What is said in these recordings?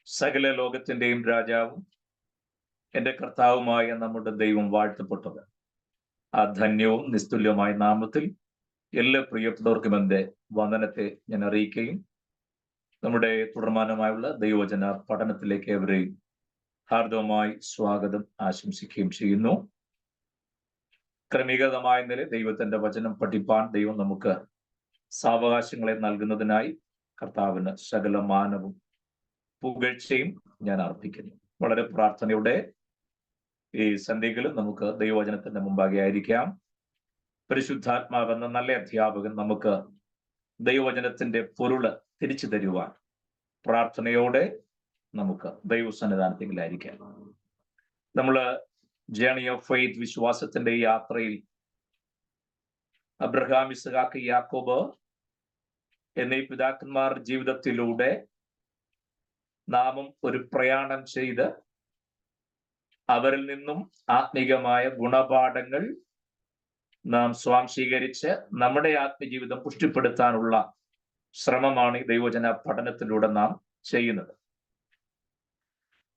സകല ലോകത്തിന്റെയും രാജാവും എന്റെ കർത്താവുമായ നമ്മുടെ ദൈവം വാഴ്ത്തപ്പെട്ടത്. ആ ധന്യവും നിസ്തുല്യമായ നാമത്തിൽ എല്ലാ പ്രിയപ്പെട്ടവർക്കും എന്റെ വന്ദനത്തെ ഞാൻ അറിയിക്കുകയും നമ്മുടെ തുടർമാനമായുള്ള ദൈവവചന പഠനത്തിലേക്ക് അവരെയും ഹാർദവമായി സ്വാഗതം ആശംസിക്കുകയും ചെയ്യുന്നു. ക്രമീകൃതമായ നില ദൈവത്തിന്റെ വചനം പഠിപ്പാൻ ദൈവം നമുക്ക് സാവകാശങ്ങളെ നൽകുന്നതിനായി കർത്താവിന് സകല മാനവും പുകഴ്ചയും ഞാൻ അർപ്പിക്കുന്നു. വളരെ പ്രാർത്ഥനയോടെ ഈ സന്ധ്യകളിൽ നമുക്ക് ദൈവവചനത്തിന്റെ മുമ്പാകെ ആയിരിക്കാം. പരിശുദ്ധാത്മാവെന്ന നല്ല അധ്യാപകൻ നമുക്ക് ദൈവവചനത്തിന്റെ പൊരുള് തിരിച്ചു തരുവാൻ പ്രാർത്ഥനയോടെ നമുക്ക് ദൈവസന്നിധാനത്തിലായിരിക്കാം. നമ്മള് ജേണി ഓഫ് ഫെയ്ത്ത്, വിശ്വാസത്തിന്റെ യാത്രയിൽ അബ്രഹാം, ഇസ്ഹാക്ക്, യാക്കോബ് എന്നീ പിതാക്കന്മാർ ജീവിതത്തിലൂടെ നാമും ഒരു പ്രയാണം ചെയ്ത് അവരിൽ നിന്നും ആത്മീകമായ ഗുണപാഠങ്ങൾ നാം സ്വാംശീകരിച്ച് നമ്മുടെ ആത്മജീവിതം പുഷ്ടിപ്പെടുത്താനുള്ള ശ്രമമാണ് ഈ ദൈവവചന പഠനത്തിലൂടെ നാം ചെയ്യുന്നത്.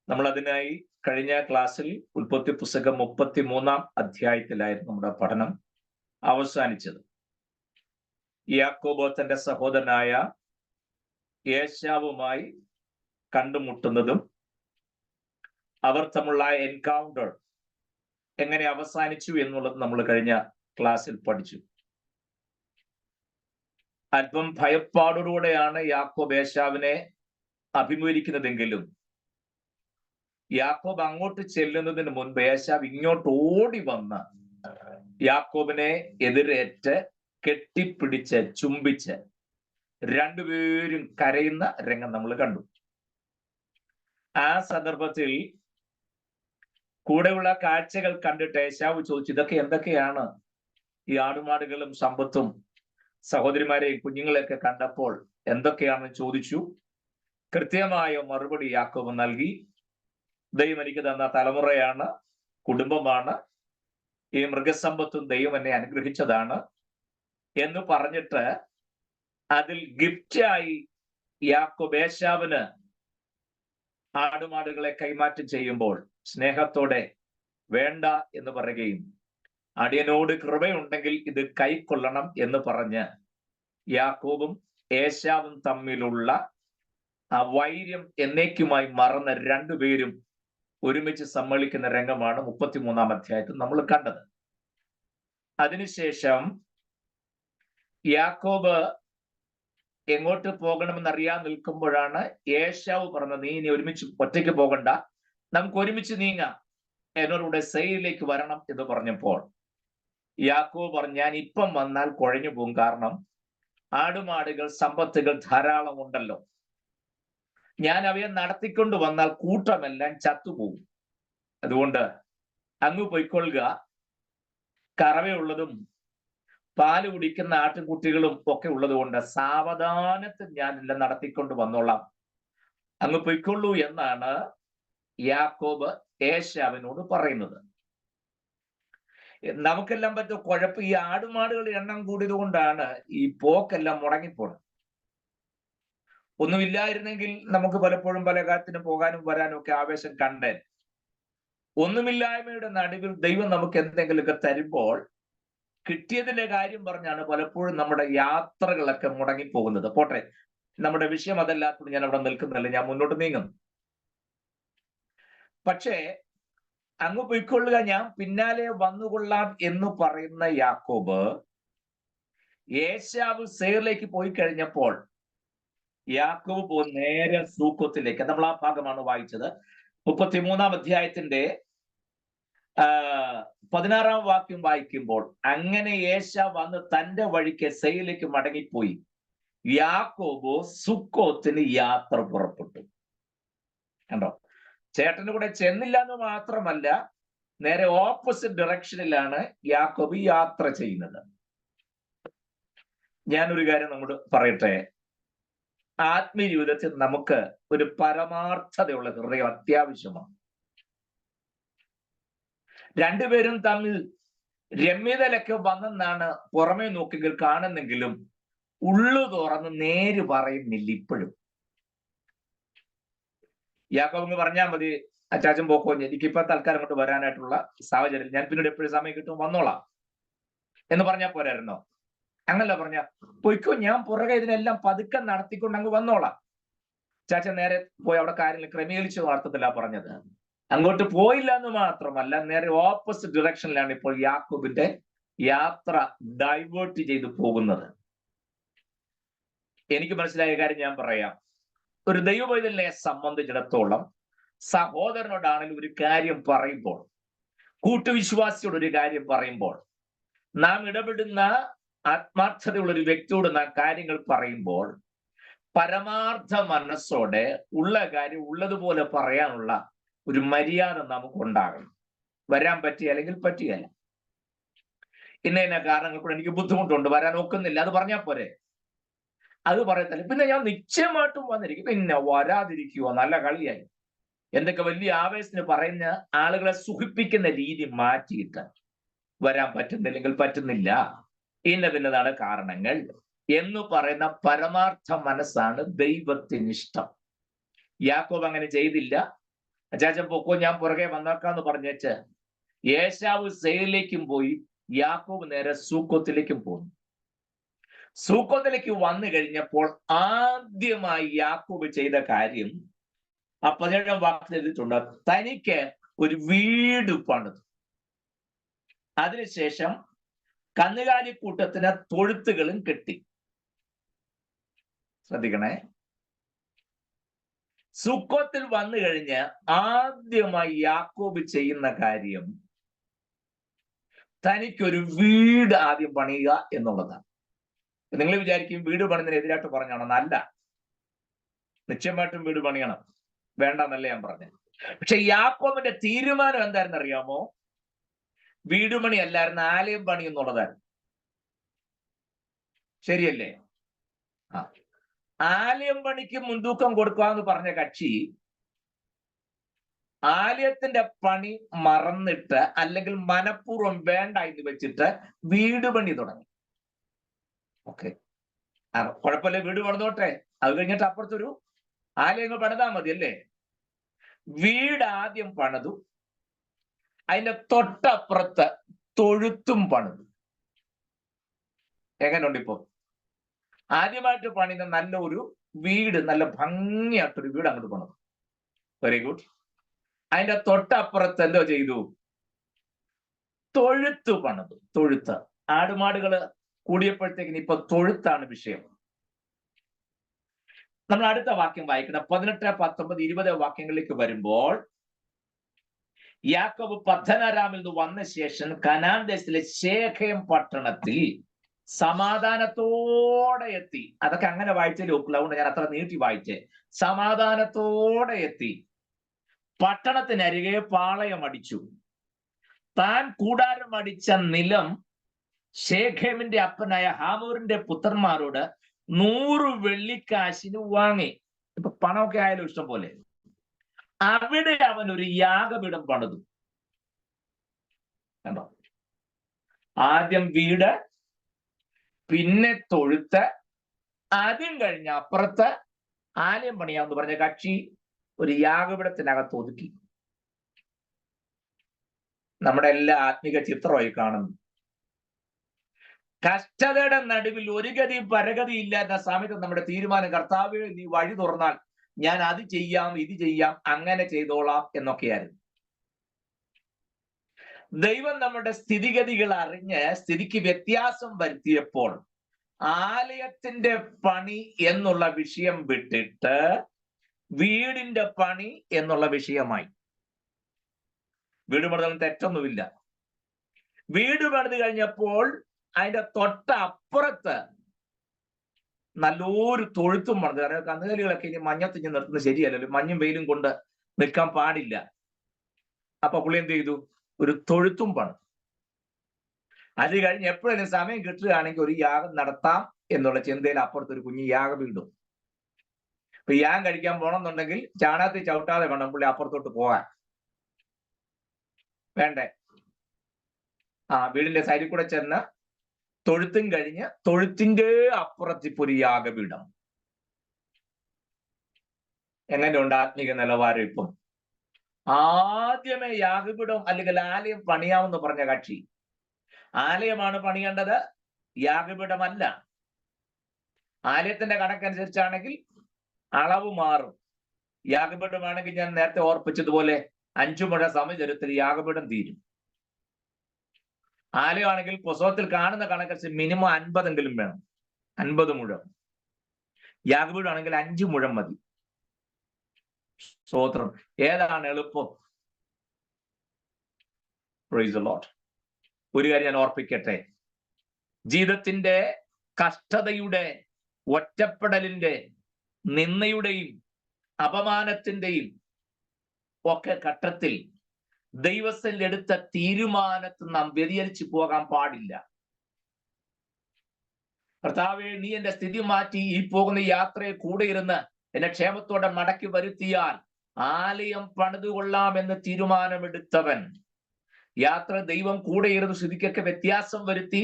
നമ്മൾ അതിനായി കഴിഞ്ഞ ക്ലാസ്സിൽ ഉൽപ്പത്തി പുസ്തകം 33 അധ്യായത്തിലായിരുന്നു നമ്മുടെ പഠനം അവസാനിച്ചത്. യാക്കോബ് തന്റെ സഹോദരനായ ഏശാവുമായി കണ്ടുമുട്ടുന്നതും അവർ തമ്മിലുള്ള എൻകൗണ്ടർ എങ്ങനെ അവസാനിച്ചു എന്നുള്ളത് നമ്മൾ കഴിഞ്ഞ ക്ലാസ്സിൽ പഠിച്ചു. അല്പം ഭയപ്പാടോടുകൂടെയാണ് യാക്കോബ് ഏശാവിനെ അഭിമുഖീകരിക്കുന്നതെങ്കിലും യാക്കോബ് അങ്ങോട്ട് ചെല്ലുന്നതിന് മുൻപ് ഏശാവ് ഇങ്ങോട്ട് ഓടി വന്ന് യാക്കോബിനെ എതിരേറ്റ് കെട്ടിപ്പിടിച്ച് ചുംബിച്ച് രണ്ടുപേരും കരയുന്ന രംഗം നമ്മൾ കണ്ടു. ആ സന്ദർഭത്തിൽ കൂടെയുള്ള കാഴ്ചകൾ കണ്ടിട്ട് ഏശാവ് ചോദിച്ചു, ഇതൊക്കെ എന്തൊക്കെയാണ്? ഈ ആടുമാടുകളും സമ്പത്തും സഹോദരിമാരെയും കുഞ്ഞുങ്ങളെയൊക്കെ കണ്ടപ്പോൾ എന്തൊക്കെയാണെന്ന് ചോദിച്ചു. കൃത്യമായ മറുപടി യാക്കോബ് നൽകി. ദൈവം എനിക്ക് തന്ന തലമുറയാണ്, കുടുംബമാണ്, ഈ മൃഗസമ്പത്തും ദൈവം എന്നെ അനുഗ്രഹിച്ചതാണ് എന്ന് പറഞ്ഞിട്ട് അതിൽ ഗിഫ്റ്റായി യാക്കോബ് ഏശാവിന് ആടുമാടുകളെ കൈമാറ്റം ചെയ്യുമ്പോൾ സ്നേഹത്തോടെ വേണ്ട എന്ന് പറയുകയും അടിയനോട് കൃപയുണ്ടെങ്കിൽ ഇത് കൈക്കൊള്ളണം എന്ന് പറഞ്ഞ് യാക്കോബും ഏശാവും തമ്മിലുള്ള ആ വൈര്യം എന്നേക്കുമായി മറന്ന രണ്ടുപേരും ഒരുമിച്ച് സമ്മേളിക്കുന്ന രംഗമാണ് 33 അധ്യായത്തിൽ നമ്മൾ കണ്ടത്. അതിനുശേഷം യാക്കോബ് എങ്ങോട്ട് പോകണമെന്ന് അറിയാൻ നിൽക്കുമ്പോഴാണ് ഏശാവ് പറഞ്ഞത്, നീ ഇനി ഒരുമിച്ച് ഒറ്റയ്ക്ക് പോകണ്ട, നമുക്ക് ഒരുമിച്ച് നീങ്ങാം, എന്നോടുകൂടെ സെയിലിലേക്ക് വരണം എന്ന് പറഞ്ഞപ്പോൾ യാക്കോബ് പറഞ്ഞു, ഞാൻ ഇപ്പം വന്നാൽ കുഴഞ്ഞു പോകും, കാരണം ആടുമാടുകൾ സമ്പത്തുകൾ ധാരാളം ഉണ്ടല്ലോ, ഞാൻ അവയെ നടത്തിക്കൊണ്ട് വന്നാൽ കൂട്ടമെല്ലാം ചത്തുപോകും, അതുകൊണ്ട് അങ്ങ് പൊയ്ക്കൊള്ളുക, കറവയുള്ളതും പാല് കുടിക്കുന്ന ആട്ടിൻകുട്ടികളും ഒക്കെ ഉള്ളത് കൊണ്ട് സാവധാനത്തിൽ ഞാനെല്ലാം നടത്തിക്കൊണ്ട് വന്നോളാം, അങ്ങ് പൊയ്ക്കൊള്ളൂ എന്നാണ് യാക്കോബ് ഏശാവിനോട് പറയുന്നത്. നമുക്കെല്ലാം പറ്റും കുഴപ്പം, ഈ ആടുമാടുകളുടെ എണ്ണം കൂടിയത് കൊണ്ടാണ് ഈ പോക്കെല്ലാം മുടങ്ങിപ്പോണത്. ഒന്നുമില്ലായിരുന്നെങ്കിൽ നമുക്ക് പലപ്പോഴും പല കാര്യത്തിന് പോകാനും വരാനും ഒക്കെ ആവേശം കണ്ടേ. ഒന്നുമില്ലായ്മയുടെ നടുവിൽ ദൈവം നമുക്ക് എന്തെങ്കിലുമൊക്കെ തരുമ്പോൾ കിട്ടിയതിന്റെ കാര്യം പറഞ്ഞാണ് പലപ്പോഴും നമ്മുടെ യാത്രകളൊക്കെ മുടങ്ങിപ്പോകുന്നത്. പോട്ടെ, നമ്മുടെ വിഷയം അതല്ലാത്തത് ഞാൻ അവിടെ നിൽക്കുന്നില്ല, ഞാൻ മുന്നോട്ട് നീങ്ങുന്നു. പക്ഷേ അങ്ങ് പൊയ്ക്കൊള്ളുക, ഞാൻ പിന്നാലെ വന്നുകൊള്ളാം എന്ന് പറയുന്ന യാക്കോബ് ഏശാവ് സേറിലേക്ക് പോയി കഴിഞ്ഞപ്പോൾ യാക്കോബ് നേരെ സൂക്കോത്തിലേക്ക്, നമ്മൾ ആ ഭാഗമാണ് വായിച്ചത്. 33 അധ്യായത്തിന്റെ 16 വാക്യം വായിക്കുമ്പോൾ, അങ്ങനെ ഏശാവ് വന്ന് തന്റെ വഴിക്ക് സെയിലേക്ക് മടങ്ങിപ്പോയി, യാക്കോബ് സുക്കോത്തിന് യാത്ര പുറപ്പെട്ടു. കണ്ടോ, ചേട്ടന്റെ കൂടെ ചെന്നില്ല എന്ന് മാത്രമല്ല, നേരെ ഓപ്പോസിറ്റ് ഡയറക്ഷനിലാണ് യാക്കോബ് യാത്ര ചെയ്യുന്നത്. ഞാനൊരു കാര്യം നമ്മോട് പറയട്ടെ, ആത്മീയ ജീവിതത്തിൽ നമുക്ക് ഒരു പരമാർത്ഥതയുള്ള ഹൃദയം അത്യാവശ്യമാണ്. രണ്ടുപേരും തമ്മിൽ രമ്യതയിലൊക്കെ വന്നെന്നാണ് പുറമേ നോക്കിയെങ്കിൽ കാണുന്നെങ്കിലും ഉള്ളു തുറന്ന് നേര് പറയുന്നില്ല ഇപ്പോഴും. യാക്കോബ് പറഞ്ഞാൽ മതി, അച്ചാച്ചൻ പോക്കോ, എനിക്കിപ്പോ തൽക്കാലം കൊണ്ട് വരാനായിട്ടുള്ള സാഹചര്യം, ഞാൻ പിന്നീട് എപ്പോഴും സമയം കിട്ടും വന്നോളാം എന്ന് പറഞ്ഞാൽ പോരായിരുന്നോ? അങ്ങനല്ല പറഞ്ഞ, പൊയ്ക്കോ, ഞാൻ പുറകെ ഇതിനെല്ലാം പതുക്കെ നടത്തിക്കൊണ്ട് അങ്ങ് വന്നോളാം. ചാച്ചൻ നേരെ പോയി അവിടെ കാര്യങ്ങൾ ക്രമീകരിച്ച അർത്ഥത്തിലാ പറഞ്ഞത്. അങ്ങോട്ട് പോയില്ല എന്ന് മാത്രമല്ല, നേരെ ഓപ്പോസിറ്റ് ഡിറക്ഷനിലാണ് ഇപ്പോൾ യാക്കോബിന്റെ യാത്ര ഡൈവേർട്ട് ചെയ്തു പോകുന്നത്. എനിക്ക് മനസ്സിലായ കാര്യം ഞാൻ പറയാം. ഒരു ദൈവവൈതലിനെ സംബന്ധിച്ചിടത്തോളം സഹോദരനോടാണെങ്കിൽ ഒരു കാര്യം പറയുമ്പോൾ, കൂട്ടുവിശ്വാസിയോട് ഒരു കാര്യം പറയുമ്പോൾ, നാം ഇടപെടുന്ന ആത്മാർത്ഥതയുള്ള ഒരു വ്യക്തിയോട് നാം കാര്യങ്ങൾ പറയുമ്പോൾ പരമാർത്ഥ മനസ്സോടെ ഉള്ള കാര്യം ഉള്ളതുപോലെ പറയാനുള്ള ഒരു മര്യാദ നമുക്കുണ്ടാകണം. വരാൻ പറ്റിയ അല്ലെങ്കിൽ പറ്റിയല്ല, ഇന്ന കാരണങ്ങൾ കൂടെ എനിക്ക് ബുദ്ധിമുട്ടുണ്ട്, വരാൻ ഒക്കുന്നില്ല, അത് പറഞ്ഞാൽ പോരെ? അത് പറയത്തില്ല. പിന്നെ ഞാൻ നിശ്ചയമായിട്ടും വന്നിരിക്കും, പിന്നെ വരാതിരിക്കുവോ, നല്ല കളിയായി, എന്തൊക്കെ വലിയ ആവേശത്തിന് പറയുന്ന ആളുകളെ സുഖിപ്പിക്കുന്ന രീതി മാറ്റിയിട്ട് വരാൻ പറ്റുന്നില്ലെങ്കിൽ പറ്റുന്നില്ല, ഇന്നതാണ് കാരണങ്ങൾ എന്ന് പറയുന്ന പരമാർത്ഥ മനസ്സാണ് ദൈവത്തിന് ഇഷ്ടം. യാക്കോബ് അങ്ങനെ ചെയ്തില്ല. അച്ചാച്ചൻ പൊക്കോ, ഞാൻ പുറകെ വന്നേക്കാന്ന് പറഞ്ഞേച്ച് ഏശാവ് സെയിലിലേക്കും പോയി, യാക്കോബ് നേരെ സൂക്കോത്തിലേക്കും പോന്നു. സൂക്കോത്തിലേക്ക് വന്നു കഴിഞ്ഞപ്പോൾ ആദ്യമായി യാക്കോബ് ചെയ്ത കാര്യം ആ 17-ാം വാക്യത്തിൽ എഴുതിയിട്ടുണ്ട്, തനിക്ക് ഒരു വീട് പണിതു. അതിനുശേഷം കന്നുകാലിക്കൂട്ടത്തിന് തൊഴുത്തുകളും കെട്ടി. ശ്രദ്ധിക്കണേ, സുക്കോത്തിൽ വന്നു കഴിഞ്ഞ് ആദ്യമായി യാക്കോബ് ചെയ്യുന്ന കാര്യം തനിക്കൊരു വീട് ആദ്യം പണിയുക എന്നുള്ളതാണ്. നിങ്ങൾ വിചാരിക്കും വീട് പണിതിനെതിരായിട്ട് പറഞ്ഞാണോ? അല്ല, നിശ്ചയമായിട്ടും വീട് പണിയണം, വേണ്ടെന്നല്ല ഞാൻ പറഞ്ഞത്. പക്ഷെ യാക്കോബിന്റെ തീരുമാനം എന്തായിരുന്നു അറിയാമോ? വീട് പണി അല്ലായിരുന്നു, ആലയം പണി എന്നുള്ളതായിരുന്നു. ശരിയല്ലേ? ആലയം പണിക്ക് മുൻതൂക്കം കൊടുക്കാന്ന് പറഞ്ഞ കക്ഷി ആലയത്തിന്റെ പണി മറന്നിട്ട് അല്ലെങ്കിൽ മനഃപൂർവ്വം വേണ്ട എന്ന് വെച്ചിട്ട് വീട് പണി തുടങ്ങി. ഓക്കെ, കുഴപ്പമില്ല, വീട് പണിതോട്ടെ, അത് കഴിഞ്ഞിട്ട് അപ്പുറത്തൊരു ആലയങ്ങൾ പണിതാൽ മതി അല്ലേ? വീട് ആദ്യം പണിതു, അതിന്റെ തൊട്ടപ്പുറത്ത് തൊഴുത്തും പണിതു. എങ്ങനെയുണ്ട് ഇപ്പൊ? ആദ്യമായിട്ട് പണിത നല്ല ഒരു വീട്, നല്ല ഭംഗിയായിട്ടൊരു വീട് അങ്ങോട്ട് പണിതു. Very good. അതിന്റെ തൊട്ടപ്പുറത്ത് എന്തോ ചെയ്തു? തൊഴുത്ത് പണിതു. തൊഴുത്ത്, ആടുമാടുകള് കൂടിയപ്പോഴത്തേക്കിന് ഇപ്പൊ തൊഴുത്താണ് വിഷയം. നമ്മൾ അടുത്ത വാക്യം വായിക്കണം, 18, 19, 20 വാക്യങ്ങളിലേക്ക് വരുമ്പോൾ, യാക്കോബ് പദ്ദൻഅരാമിൽ നിന്ന് വന്ന ശേഷം കനാൻ ദേശത്തിലെ ശേഖേം പട്ടണത്തിൽ സമാധാനത്തോടെ എത്തി. അതൊക്കെ അങ്ങനെ വായിച്ചാലേ ഒക്കില്ല, അതുകൊണ്ട് ഞാൻ അത്ര നീട്ടി വായിച്ചേ. സമാധാനത്തോടെ എത്തി, പട്ടണത്തിനരികെ പാളയം അടിച്ചു. താൻ കൂടാരം അടിച്ച നിലം ശേഖേമിന്റെ അപ്പനായ ഹാമൂറിന്റെ പുത്രന്മാരോട് 100 വെള്ളിക്കാശിന് വാങ്ങി. ഇപ്പൊ പണമൊക്കെ ആയാലും ഇഷ്ടം പോലെ. അവിടെ അവൻ ഒരു യാഗപീഠം പണിതു. കണ്ടോ? ആദ്യം വീട്, പിന്നെ തൊഴുത്ത്, ആദ്യം കഴിഞ്ഞ അപ്പുറത്ത് ആലയം പണിയാന്ന് പറഞ്ഞ കക്ഷി ഒരു യാഗപീഠത്തിനകത്ത് ഒതുക്കി. നമ്മുടെ എല്ലാ ആത്മീക ചിത്രമായി കാണുന്നു. കഷ്ടതയുടെ നടുവിൽ ഒരു ഗതി പരഗതി ഇല്ലാത്ത സമയത്ത് നമ്മുടെ തീരുമാനം, കർത്താവേ നീ വഴി തുറന്നാൽ ഞാൻ അത് ചെയ്യാം, ഇത് ചെയ്യാം, അങ്ങനെ ചെയ്തോളാം എന്നൊക്കെയായിരുന്നു. ദൈവം നമ്മുടെ സ്ഥിതിഗതികൾ അറിഞ്ഞ് സ്ഥിതിക്ക് വ്യത്യാസം വരുത്തിയപ്പോൾ ആലയത്തിന്റെ പണി എന്നുള്ള വിഷയം വിട്ടിട്ട് വീടിന്റെ പണി എന്നുള്ള വിഷയമായി. വീട് പണിതാൽ തെറ്റൊന്നുമില്ല. വീട് പണിത് കഴിഞ്ഞപ്പോൾ അതിന്റെ തൊട്ടപ്പുറത്ത് നല്ലൊരു തൊഴുത്തും പണിത്. കാരണം കന്നുകാലികളൊക്കെ ഇനി മഞ്ഞത്തിഞ്ഞ് നിർത്തുന്നത് ശരിയല്ലല്ലോ, മഞ്ഞും വെയിലും കൊണ്ട് നിൽക്കാൻ പാടില്ല. അപ്പൊ പുള്ളി എന്ത് ചെയ്തു? ഒരു തൊഴുത്തും പണിതു. അത് കഴിഞ്ഞ് എപ്പോഴെങ്കിലും സമയം കിട്ടുകയാണെങ്കിൽ ഒരു യാഗം നടത്താം എന്നുള്ള ചിന്തയിൽ അപ്പുറത്തൊരു കുഞ്ഞു യാഗം വീണ്ടും. ഇപ്പൊ യാഗം കഴിക്കാൻ പോകണമെന്നുണ്ടെങ്കിൽ ചാണകത്തിൽ ചവിട്ടാതെ വേണം പുള്ളി അപ്പുറത്തോട്ട് പോകാൻ. വേണ്ടേ? വീടിന്റെ സൈഡിൽ കൂടെ ചെന്ന് തൊഴുത്തും കഴിഞ്ഞ് തൊഴുത്തിന്റെ അപ്പുറത്ത് ഇപ്പൊ ഒരു യാഗപീഠം. എങ്ങനെയുണ്ട് ആത്മീക നിലവാരം? ഇപ്പം ആദ്യമേ യാഗപീഠം അല്ലെങ്കിൽ ആലയം പണിയാമെന്ന് പറഞ്ഞ കക്ഷി ആലയമാണ് പണിയേണ്ടത്, യാഗപീഠമല്ല. ആലയത്തിന്റെ കണക്കനുസരിച്ചാണെങ്കിൽ അളവ് മാറും. യാഗപീഠമാണെങ്കിൽ ഞാൻ നേരത്തെ ഓർപ്പിച്ചതുപോലെ 5 മുഴ സമചരത്തിൽ യാഗപീഠം തീരും. ആലയമാണെങ്കിൽ പുസ്തകത്തിൽ കാണുന്ന കണക്കനുസരിച്ച് മിനിമം 50 വേണം, 50 മുഴം. യാഗപീഠമാണെങ്കിൽ 5 മുഴം മതി. സ്തോത്രം. ഏതാണ് എളുപ്പം? Price the Lord. ഒരു കാര്യം ഞാൻ ഓർപ്പിക്കട്ടെ, ജീവിതത്തിന്റെ കഷ്ടതയുടെ, ഒറ്റപ്പെടലിന്റെ, നിന്ദയുടെയും അപമാനത്തിന്റെയും ഒക്കെ ഘട്ടത്തിൽ ദൈവത്തിൽ എടുത്ത തീരുമാനത്തിൽ നാം വ്യതിചലിച്ചു പോകാൻ പാടില്ല. കർത്താവേ, നീ എന്റെ സ്ഥിതി മാറ്റി ഈ പോകുന്ന യാത്രയെ കൂടെ ഇരുന്ന് എന്നെ ക്ഷേമത്തോടെ മടക്കി വരുത്തിയാൽ ആലയം പണിതുകൊള്ളാമെന്ന് തീരുമാനമെടുത്തവൻ യാത്ര ദൈവം കൂടെ ഇരുന്ന് സ്ഥിതിക്കൊക്കെ വ്യത്യാസം വരുത്തി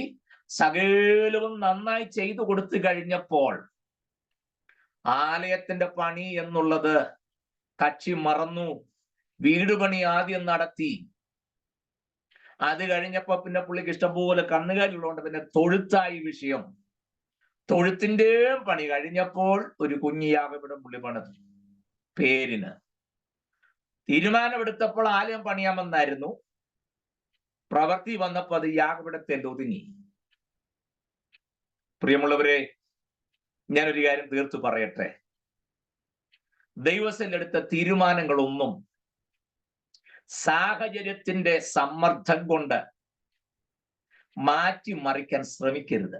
സകലവും നന്നായി ചെയ്തു കൊടുത്തു കഴിഞ്ഞപ്പോൾ ആലയത്തിന്റെ പണി എന്നുള്ളത് കക്ഷി മറന്നു. വീട് പണി ആദ്യം നടത്തി. അത് കഴിഞ്ഞപ്പോ പിന്നെ പുള്ളിക്ക് ഇഷ്ടംപോലെ കന്നുകാലിയുള്ളതുകൊണ്ട് പിന്നെ തൊഴുത്തായി വിഷയം. തൊഴുത്തിന്റെയും പണി കഴിഞ്ഞപ്പോൾ ഒരു കുഞ്ഞു യാഗപീഠം പുള്ളി പണിതു. പേരിന് തീരുമാനമെടുത്തപ്പോൾ ആലയം പണിയാമെന്നായിരുന്നു. പ്രവൃത്തി വന്നപ്പോൾ അത് യാഗപീഠത്തിൽ ഒതുങ്ങി. പ്രിയമുള്ളവരെ, ഞാനൊരു കാര്യം തീർത്തു പറയട്ടെ. ദൈവത്തിൽ എടുത്ത തീരുമാനങ്ങളൊന്നും സാഹചര്യത്തിന്റെ സമ്മർദ്ദം കൊണ്ട് മാറ്റിമറിക്കാൻ ശ്രമിക്കരുത്.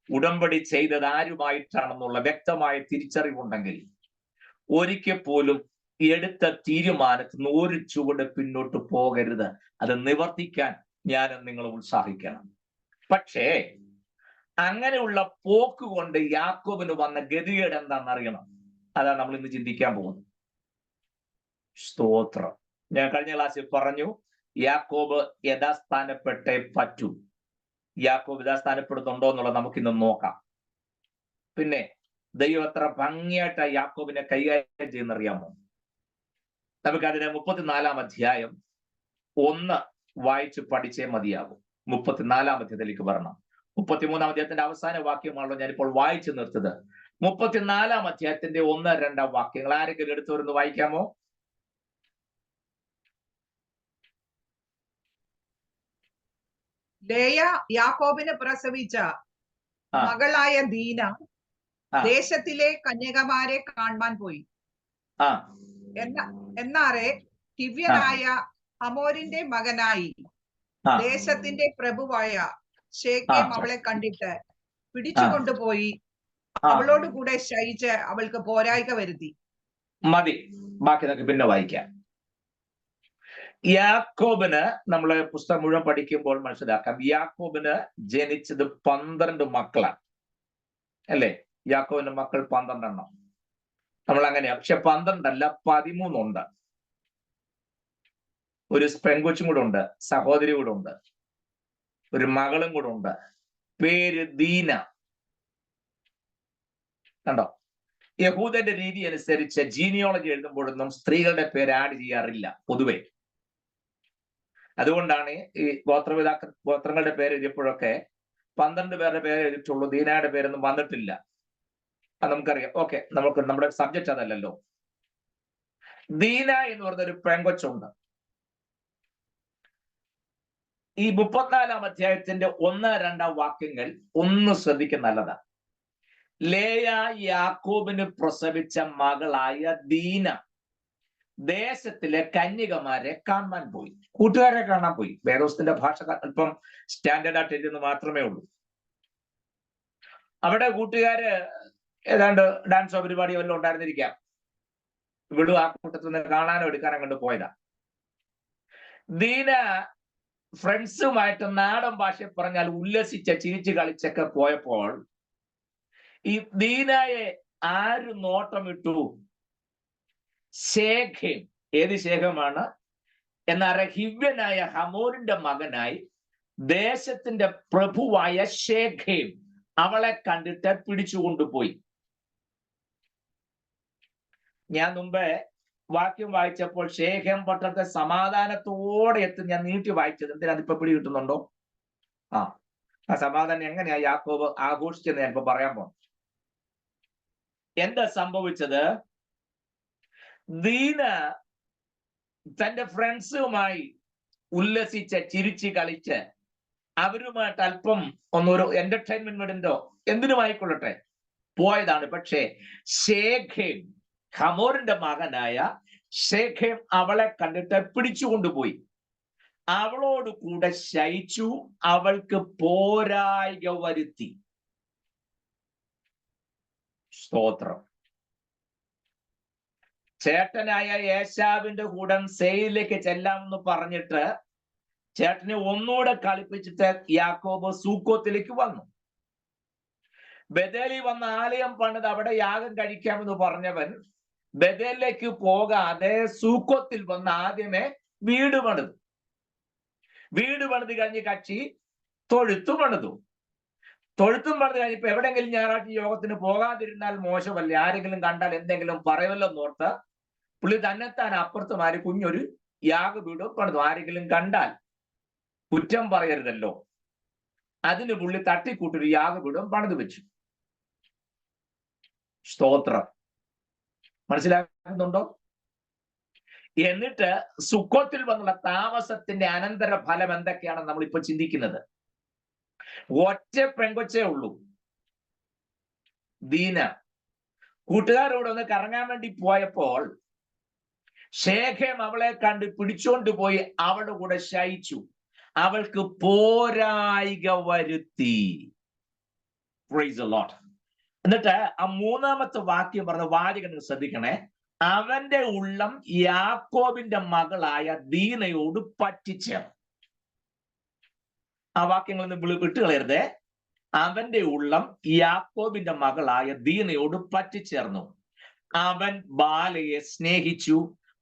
ഉടമ്പടി ചെയ്തത് ആരുമായിട്ടാണെന്നുള്ള വ്യക്തമായ തിരിച്ചറിവുണ്ടെങ്കിൽ ഒരിക്കൽ പോലും എടുത്ത തീരുമാനത്തിൽ നിന്ന് ഒരു ചുവട് പിന്നോട്ട് പോകരുത്. അത് നിവർത്തിക്കാൻ ഞാനും നിങ്ങൾ ഉത്സാഹിക്കണം. പക്ഷേ അങ്ങനെയുള്ള പോക്ക് കൊണ്ട് യാക്കോബിന് വന്ന ഗതികേട് എന്താണെന്ന് അറിയണം. അതാണ് നമ്മൾ ഇന്ന് ചിന്തിക്കാൻ പോകുന്നത്. സ്തോത്രം. ഞാൻ കഴിഞ്ഞ ക്ലാസ്സിൽ പറഞ്ഞു, യാക്കോബ് യഥാസ്ഥാനപ്പെട്ടേ പറ്റൂ. യാക്കോബ് യഥാസ്ഥാനപ്പെടുന്നുണ്ടോ എന്നുള്ളത് നമുക്കിന്ന് നോക്കാം. പിന്നെ ദൈവം എത്ര ഭംഗിയായിട്ട് യാക്കോബിനെ കൈകാര്യം ചെയ്യുന്നറിയാമോ? നമുക്കതിനെ 34-ാം അധ്യായം 1 വായിച്ച് പഠിച്ചേ മതിയാകും. 34-ാം അധ്യായത്തിലേക്ക് വരണം. 33-ാം അധ്യായത്തിന്റെ അവസാന വാക്യമാണല്ലോ ഞാനിപ്പോൾ വായിച്ചു നിർത്തത്. 34-ാം അധ്യായത്തിന്റെ 1-2 വാക്യങ്ങൾ ആരെങ്കിലും എടുത്തുവരുന്ന് വായിക്കാമോ? ലേയ യാക്കോബിന് പ്രസവിച്ച മകളായ ദീന ദേശത്തിലെ കന്യകമാരെ കാണാൻ പോയി. എന്നാറെ ഹിവ്യനായ ഹമോരിന്റെ മകനായി ദേശത്തിന്റെ പ്രഭുവായ ശേഖേം അവളെ കണ്ടിട്ട് പിടിച്ചുകൊണ്ടുപോയി അവളോട് കൂടെ ശയിച്ച് അവൾക്ക് പോരായ്ക വരുത്തി. മതി, ബാക്കി നമുക്ക് പിന്നെ വായിക്കാം. യാക്കോബിന് നമ്മള് പുസ്തകം മുഴുവൻ പഠിക്കുമ്പോൾ മനസ്സിലാക്കാം, യാക്കോബിന് ജനിച്ചത് 12 മക്കളാണ്, അല്ലേ? യാക്കോബിന്റെ മക്കൾ 12 എണ്ണം. നമ്മൾ അങ്ങനെയാ. പക്ഷെ 12 അല്ല, 13 ഉണ്ട്. ഒരു പെൺകൊച്ചും കൂടെ ഉണ്ട്, സഹോദരി കൂടെ ഉണ്ട്, ഒരു മകളും കൂടെ ഉണ്ട്. പേര് ദീന. കണ്ടോ? യഹൂദന്റെ രീതി അനുസരിച്ച് ജീനിയോളജി എഴുതുമ്പോഴൊന്നും സ്ത്രീകളുടെ പേര് ആഡ് ചെയ്യാറില്ല പൊതുവെ. അതുകൊണ്ടാണ് ഈ ഗോത്രങ്ങളുടെ പേര് എഴുതിയപ്പോഴൊക്കെ 12 പേരുടെ പേര് എഴുതിയിട്ടുള്ളൂ, ദീനയുടെ പേരൊന്നും വന്നിട്ടില്ല. അത് നമുക്കറിയാം. ഓക്കെ, നമ്മുടെ സബ്ജക്റ്റ് അതല്ലല്ലോ. ദീന എന്ന് പറഞ്ഞൊരു പെങ്കൊച്ചുണ്ട്. ഈ 34-ാം അധ്യായത്തിന്റെ 1-2 വാക്യങ്ങൾ ഒന്ന് ശ്രദ്ധിക്കുന്ന നല്ലതാണ്. ലേയ യാക്കോബിന് പ്രസവിച്ച മകളായ ദീന ദേശത്തിലെ കന്യകമാരെ കാണാൻ പോയി. കൂട്ടുകാരെ കാണാൻ പോയി. വേദോസ്തന്റെ ഭാഷ അല്പം സ്റ്റാൻഡേർഡ് ആയിട്ട് എഴുതുന്നത് മാത്രമേ ഉള്ളൂ. അവിടെ കൂട്ടുകാര് ഏതാണ്ട് ഡാൻസോ പരിപാടിയോ വല്ലതും ഉണ്ടായിരുന്നിരിക്കാം. ഇവിടും ആ കൂട്ടത്തിൽ നിന്ന് കാണാനോ എടുക്കാനോ കൊണ്ട് പോയതാ. ദീന ഫ്രണ്ട്സുമായിട്ട് നാടൻ ഭാഷ പറഞ്ഞാൽ ഉല്ലസിച്ച ചിരിച്ചു കളിച്ചൊക്കെ പോയപ്പോൾ ഈ ദീനയെ ആര് നോട്ടമിട്ടു? ശേഖേം. ഏത് ശേഖമാണ്? എന്നാൽ ഹിവ്യനായ ഹമോരിന്റെ മകനായി ദേശത്തിന്റെ പ്രഭുവായ ശേഖേം അവളെ കണ്ടിട്ട് പിടിച്ചുകൊണ്ടുപോയി. ഞാൻ മുമ്പേ വാക്യം വായിച്ചപ്പോൾ ശേഖം പട്ടണത്തെ സമാധാനത്തോടെ എത്തും ഞാൻ നീട്ടി വായിച്ചത്. എന്തിനാ അതിപ്പോ പിടി കിട്ടുന്നുണ്ടോ? ആ സമാധാനം എങ്ങനെയാ യാക്കോബ് ആഘോഷിച്ചെന്ന് ഞാനിപ്പോ പറയാൻ പോകും. എന്താ സംഭവിച്ചത്? ദീന തന്റെ ഫ്രണ്ട്സുമായി ഉല്ലസിച്ച് ചിരിച്ച് കളിച്ച് അവരുമായിട്ട് അല്പം ഒന്നൊരു എന്റർടൈൻമെന്റിന്റോ എന്തിനുമായിക്കൊള്ളട്ടെ പോയതാണ്. പക്ഷേ ശേഖേം, ഹമോറിന്റെ മകനായ ശേഖേം അവളെ കണ്ടിട്ട് പിടിച്ചുകൊണ്ടുപോയി, അവളോട് കൂടെ ശയിച്ചു, അവൾക്ക് പോരായ്ക വരുത്തി. സ്തോത്രം. ചേട്ടനായ ഏശാവിന്റെ കൂടെ സെയിലേക്ക് ചെല്ലാമെന്ന് പറഞ്ഞിട്ട് ചേട്ടനെ ഒന്നുകൂടെ കളിപ്പിച്ചിട്ട് യാക്കോബ് സൂക്കോത്തിലേക്ക് വന്നു. ബഥേലിൽ വന്ന ആലയം പണിത് അവിടെ യാഗം കഴിക്കാമെന്ന് പറഞ്ഞവൻ ബഥേലിലേക്ക് പോകാതെ സൂക്കോത്തിൽ വന്ന് ആദ്യമേ വീട് പണിത് കഴിഞ്ഞ് കക്ഷി തൊഴുത്തു പണിതു. തൊഴുത്തും പണിത് കഴിഞ്ഞപ്പോ എവിടെയെങ്കിലും ഞായറാഴ്ച യോഗത്തിന് പോകാതിരുന്നാൽ മോശമല്ലേ, ആരെങ്കിലും കണ്ടാൽ എന്തെങ്കിലും പറയുമല്ലോ എന്നോർത്ത് പുള്ളി തന്നെത്താൻ അപ്പുറത്ത് മാറി കുഞ്ഞൊരു യാഗപീഠം പണിതു. ആരെങ്കിലും കണ്ടാൽ കുറ്റം പറയരുതല്ലോ, അതിന് പുള്ളി തട്ടിക്കൂട്ടൊരു യാഗപീഠം പണിത് വെച്ചു. സ്തോത്രം. മനസ്സിലാക്കുന്നുണ്ടോ? എന്നിട്ട് സുക്കോത്തിൽ വന്നുള്ള താമസത്തിന്റെ അനന്തര ഫലം എന്തൊക്കെയാണെന്ന് നമ്മൾ ഇപ്പൊ ചിന്തിക്കുന്നത്. ഒറ്റ പെങ്കൊച്ചേ ഉള്ളൂ, ദീന. കൂട്ടുകാരോട് ഒന്ന് കറങ്ങാൻ വേണ്ടി പോയപ്പോൾ ശേഖേം അവളെ കണ്ട് പിടിച്ചോണ്ട് പോയി അവളുടെ കൂടെ ശയിച്ചു, അവൾക്ക് പോരായ്ക വരുത്തി. Price the Lord. എന്നിട്ട് ആ മൂന്നാമത്തെ വാക്യം പറഞ്ഞ വാചകം ശ്രദ്ധിക്കണേ. അവന്റെ ഉള്ളം യാക്കോബിന്റെ മകളായ ദീനയോട് പറ്റിച്ചേർന്നു. ആ വാക്യങ്ങളിൽ നിന്ന് വിട്ടുകളയരുതേ. അവന്റെ ഉള്ളം യാക്കോബിന്റെ മകളായ ദീനയോട് പറ്റിച്ചേർന്നു. അവൻ ബാലയെ സ്നേഹിച്ചു,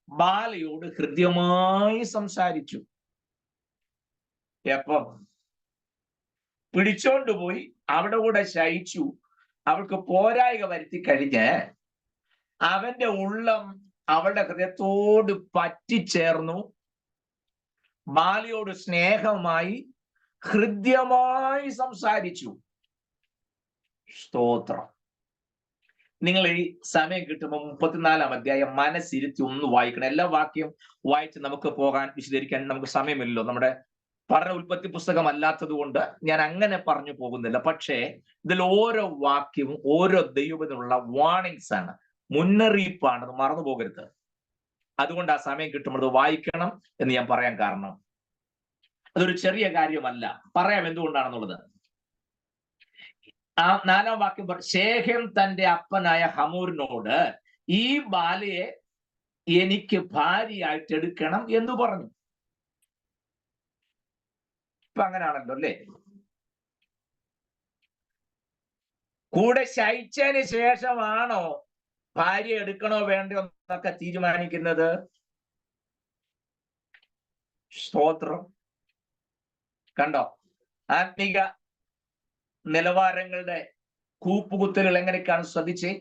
ബാലയോട് ഹൃദ്യമായി സംസാരിച്ചു. എപ്പോ? പിടിച്ചോണ്ടുപോയി അവിടെ കൂടെ ശയിച്ചു, അവൾക്ക് പോരായ്ക വരുത്തി കഴിഞ്ഞ് അവന്റെ ഉള്ളം അവളുടെ ഹൃദയത്തോട് പറ്റിച്ചേർന്നു, ബാലയോട് സ്നേഹമായി ഹൃദ്യമായി സംസാരിച്ചു. സ്തോത്രം. നിങ്ങൾ ഈ സമയം കിട്ടുമ്പോൾ 34-ാം അധ്യായം മനസ്സിരുത്തി ഒന്ന് വായിക്കണം. എല്ലാ വാക്യം വായിച്ച് നമുക്ക് പോകാൻ വിശദീകരിക്കാൻ നമുക്ക് സമയമില്ലല്ലോ, നമ്മുടെ പഠന ഉൽപ്പത്തി പുസ്തകം അല്ലാത്തത് കൊണ്ട് ഞാൻ അങ്ങനെ പറഞ്ഞു പോകുന്നില്ല. പക്ഷേ ഇതിൽ ഓരോ വാക്യവും ഓരോ ദൈവത്തിനുള്ള വാർണിങ്സ് ആണ്, മുന്നറിയിപ്പാണ്, മറന്നു പോകരുത്. അതുകൊണ്ട് ആ സമയം കിട്ടുമ്പോൾ വായിക്കണം എന്ന് ഞാൻ പറയാൻ കാരണം അതൊരു ചെറിയ കാര്യമല്ല. പറയാം എന്തുകൊണ്ടാണെന്നുള്ളത്. ആ 4-ാം വാക്യം, ശേഖം തന്റെ അപ്പനായ ഹമൂറിനോട് ഈ ബാലയെ എനിക്ക് ഭാര്യയായിട്ട് എടുക്കണം എന്ന് പറഞ്ഞു. ഇപ്പൊ അങ്ങനെയാണല്ലോ അല്ലേ? കൂടെ ശയിച്ചതിന് ശേഷമാണോ ഭാര്യ എടുക്കണോ വേണ്ടോ എന്നൊക്കെ തീരുമാനിക്കുന്നത്? സ്തോത്രം. കണ്ടോ ആത്മീക നിലവാരങ്ങളുടെ കൂപ്പുകുത്തലുകൾ എങ്ങനെയൊക്കെയാണ് ശ്രദ്ധിച്ചേ?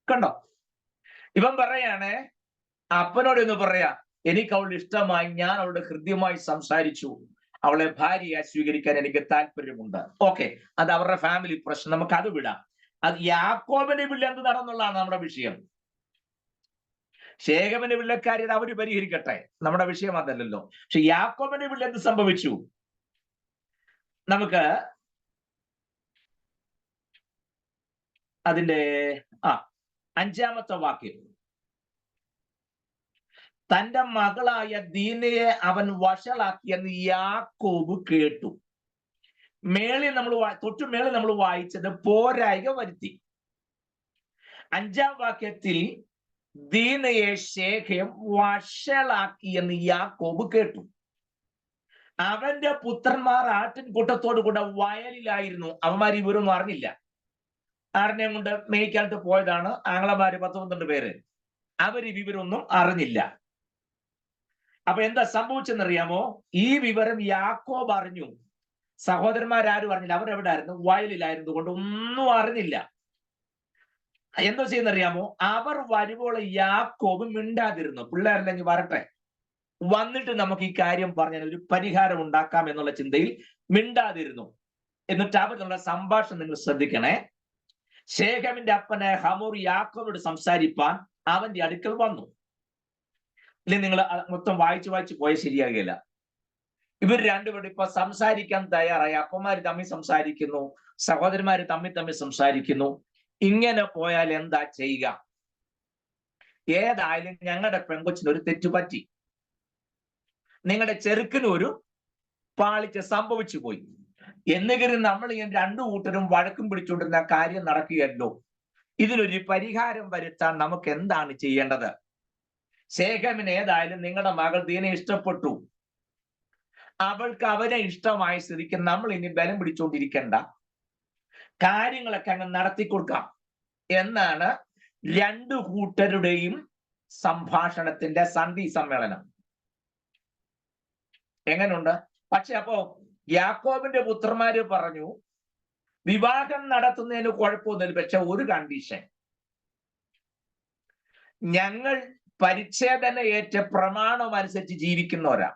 കണ്ടോ? ഇവൻ പറയാണ്, അപ്പനോട് എന്ന് പറയാ, എനിക്ക് അവളുടെ ഇഷ്ടമായി, ഞാൻ അവളുടെ ഹൃദ്യമായി സംസാരിച്ചു, അവളെ ഭാര്യയായി സ്വീകരിക്കാൻ എനിക്ക് താല്പര്യമുണ്ട്. ഓക്കെ, അത് അവരുടെ ഫാമിലി പ്രശ്നം, നമുക്ക് അത് വിടാം. അത് യാക്കോബിന്റെ വീട്ടിൽ എന്ത് നടന്നുള്ളതാണ് നമ്മുടെ വിഷയം. ശേഖമിന്റെ വീട്ടിലെക്കാര്യം അവര് പരിഹരിക്കട്ടെ, നമ്മുടെ വിഷയം അതല്ലല്ലോ. പക്ഷെ യാക്കോബിന്റെ വീട്ടിൽ എന്ത് സംഭവിച്ചു? നമുക്ക് അതിന്റെ 5-ാമത്തെ വാക്യം, തന്റെ മകളായ ദീനയെ അവൻ വഷളാക്കിയെന്ന് യാക്കോബ് കേട്ടു. തൊട്ടു മേളിൽ നമ്മൾ വായിച്ചത് പോരായ്ക വരുത്തി. 5-ാം വാക്യത്തിൽ ദീനയെ ശേഖം വഷളാക്കിയെന്ന് യാക്കോബ് കേട്ടു. അവന്റെ പുത്രന്മാർ ആട്ടിൻകൂട്ടത്തോടു കൂടെ വയലിലായിരുന്നു. അവന്മാർ ഇവരൊന്നും അറിഞ്ഞില്ല. ആറിനെയും കൊണ്ട് മേയ്ക്കാനായിട്ട് പോയതാണ്. ആങ്ങളമാര് 12 പേര്. അവര് വിവരമൊന്നും അറിഞ്ഞില്ല. അപ്പൊ എന്താ സംഭവിച്ചെന്നറിയാമോ? ഈ വിവരം യാക്കോബ് അറിഞ്ഞു, സഹോദരന്മാരാരും അറിഞ്ഞില്ല. അവരെവിടെ ആയിരുന്നു? വയലിലായിരുന്നു കൊണ്ട് ഒന്നും അറിഞ്ഞില്ല. എന്തോ ചെയ്യുന്നറിയാമോ? അവർ വരുമ്പോൾ യാക്കോബ് മിണ്ടാതിരുന്നു. പിള്ളേരല്ലെങ്കിൽ വരട്ടെ, വന്നിട്ട് നമുക്ക് ഈ കാര്യം പറഞ്ഞാൽ ഒരു പരിഹാരം ഉണ്ടാക്കാം എന്നുള്ള ചിന്തയിൽ മിണ്ടാതിരുന്നു. എന്നിട്ട് അവരുടെ സംഭാഷണം നിങ്ങൾ ശ്രദ്ധിക്കണേ. ശേഖമിന്റെ അപ്പന് ഹമോർ യാക്കോബോട് സംസാരിപ്പാൻ അവന്റെ അടുക്കൽ വന്നു. ഇല്ലെങ്കിൽ നിങ്ങൾ മൊത്തം വായിച്ചു പോയാൽ ശരിയാകില്ല. ഇവർ രണ്ടുപേരും ഇപ്പൊ സംസാരിക്കാൻ തയ്യാറായി. അപ്പന്മാര് തമ്മിൽ സംസാരിക്കുന്നു, സഹോദരന്മാര് തമ്മിൽ സംസാരിക്കുന്നു. ഇങ്ങനെ പോയാൽ എന്താ ചെയ്യുക? ഏതായാലും ഞങ്ങളുടെ പെങ്കൊച്ചിന് ഒരു തെറ്റുപറ്റി, നിങ്ങളുടെ ചെറുക്കിന് ഒരു പാളിച്ച സംഭവിച്ചു പോയി. എന്നെങ്കിലും നമ്മൾ ഈ രണ്ടു കൂട്ടരും വഴക്കും പിടിച്ചുകൊണ്ടിരുന്ന കാര്യം നടക്കുകയല്ലോ. ഇതിനൊരു പരിഹാരം വരുത്താൻ നമുക്ക് എന്താണ് ചെയ്യേണ്ടത്? ശേഖമിന് ഏതായാലും നിങ്ങളുടെ മകൾ ദീനെ ഇഷ്ടപ്പെട്ടു, അവൾക്ക് അവനെ ഇഷ്ടമായ സ്ഥിതിക്ക് നമ്മൾ ഇനി ബലം പിടിച്ചുകൊണ്ടിരിക്കേണ്ട, കാര്യങ്ങളൊക്കെ അങ്ങ് നടത്തി കൊടുക്കാം എന്നാണ് രണ്ടു കൂട്ടരുടെയും സംഭാഷണത്തിന്റെ സന്ധി സമ്മേളനം. എങ്ങനെയുണ്ട്? പക്ഷെ അപ്പോ യാക്കോബിന്റെ പുത്രന്മാര് പറഞ്ഞു, വിവാഹം നടത്തുന്നതിന് കുഴപ്പമൊന്നുമില്ല, പക്ഷെ ഒരു കണ്ടീഷൻ, ഞങ്ങൾ പരിച്ഛേദന ഏറ്റ പ്രമാണം അനുസരിച്ച് ജീവിക്കുന്നവരാ.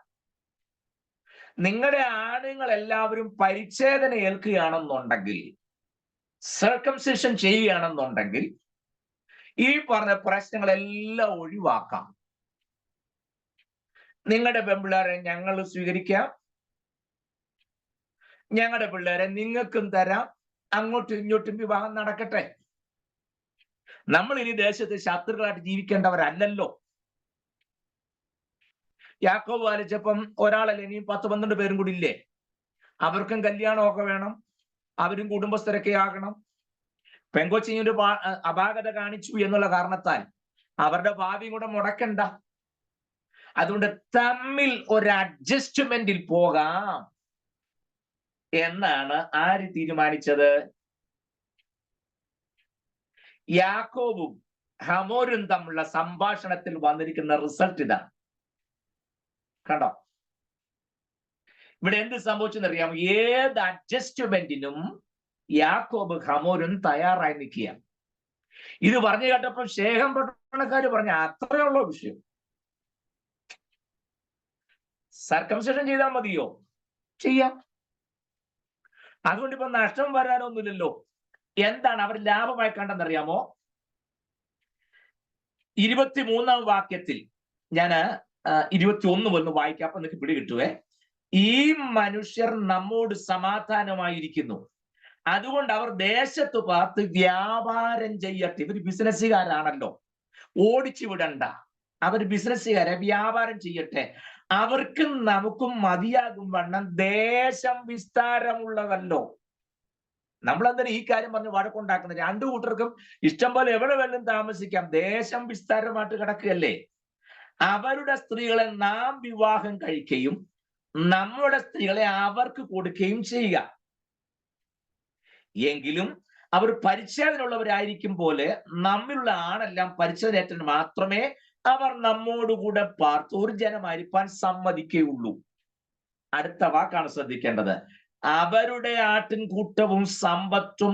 നിങ്ങളുടെ ആണുങ്ങൾ എല്ലാവരും പരിച്ഛേദന ഏൽക്കുകയാണെന്നുണ്ടെങ്കിൽ, സർക്കംസിഷൻ ചെയ്യുകയാണെന്നുണ്ടെങ്കിൽ ഈ പറഞ്ഞ പ്രശ്നങ്ങളെല്ലാം ഒഴിവാക്കാം. നിങ്ങളുടെ പെൺപിള്ളേരെ ഞങ്ങൾ സ്വീകരിക്കാം, ഞങ്ങളുടെ പിള്ളേരെ നിങ്ങൾക്കും തരാം, അങ്ങോട്ടും ഇങ്ങോട്ടും വിവാഹം നടക്കട്ടെ. നമ്മൾ ഇനി ദേശത്ത് ശത്രുക്കളായിട്ട് ജീവിക്കേണ്ടവരല്ലല്ലോ. യാക്കോബ് ആലോചിച്ചപ്പം ഒരാളല്ലേ, ഇനിയും 10-12 പേരും കൂടി ഇല്ലേ? അവർക്കും കല്യാണമൊക്കെ വേണം, അവരും കുടുംബസ്ഥരൊക്കെ ആകണം. പെങ്കൊച്ചിനൊരു അപാകത കാണിച്ചു എന്നുള്ള കാരണത്താൽ അവരുടെ ഭാവിയും കൂടെ മുടക്കണ്ട. അതുകൊണ്ട് തമ്മിൽ ഒരു അഡ്ജസ്റ്റ്മെന്റിൽ പോകാം എന്നാണ് ആര് തീരുമാനിച്ചത്? യാക്കോബും ഹമോരും തമ്മിലുള്ള സംഭാഷണത്തിൽ വന്നിരിക്കുന്ന റിസൾട്ട് ഇതാണ്. കണ്ടോ? ഇവിടെ എന്ത് സംഭവിച്ചെന്നറിയാമോ? ഏത് അഡ്ജസ്റ്റ്മെന്റിനും യാക്കോബ് ഹമോരും തയ്യാറായി നിൽക്കുക. ഇത് പറഞ്ഞു കേട്ടപ്പോൾ ശേഖം പട്ടണക്കാര് പറഞ്ഞ അത്രയുള്ള വിഷയം, സർക്കംസിഷൻ ചെയ്താൽ മതിയോ? ചെയ്യാം. അതുകൊണ്ട് ഇപ്പൊ നഷ്ടം വരാനൊന്നുമില്ലല്ലോ. എന്താണ് അവർ ലാഭമായി കണ്ടെന്നറിയാമോ? 23-ാം വാക്യത്തിൽ ഞാൻ 21 വന്ന് വായിക്കാം, അപ്പൊ നിങ്ങൾക്ക് പിടി കിട്ടുവേ. ഈ മനുഷ്യർ നമ്മോട് സമാധാനമായിരിക്കുന്നു, അതുകൊണ്ട് അവർ ദേശത്ത് പാർത്ത് വ്യാപാരം ചെയ്യട്ടെ. ഇവർ ബിസിനസ്സുകാരാണല്ലോ, ഓടിച്ചു വിടണ്ട. അവർ ബിസിനസ്സുകാരെ, വ്യാപാരം ചെയ്യട്ടെ. അവർക്കും നമുക്കും മതിയാകും വണ്ണം ദേശം വിസ്താരമുള്ളതല്ലോ. നമ്മളെന്തിനാ ഈ കാര്യം പറഞ്ഞ് വഴക്കുണ്ടാക്കുന്നത്? രണ്ടു കൂട്ടർക്കും ഇഷ്ടം പോലെ എവിടെ വേണം താമസിക്കാം, ദേശം വിസ്താരമായിട്ട് കിടക്കുകയല്ലേ. അവരുടെ സ്ത്രീകളെ നാം വിവാഹം കഴിക്കുകയും നമ്മുടെ സ്ത്രീകളെ അവർക്ക് കൊടുക്കുകയും ചെയ്യുക. എങ്കിലും അവർ പരിച്ഛേദനയുള്ളവരായിരിക്കും പോലെ നമ്മിലുള്ള ആണെല്ലാം പരിച്ഛേദനേറ്റന് മാത്രമേ അവർ നമ്മോടുകൂടെ പാർത്ത് ഒരു ജനമായിരിക്കാൻ സമ്മതിക്കുകയുള്ളൂ. അടുത്ത വാക്കാണ് ശ്രദ്ധിക്കേണ്ടത്. അവരുടെ ആട്ടിൻകൂട്ടവും സമ്പത്തും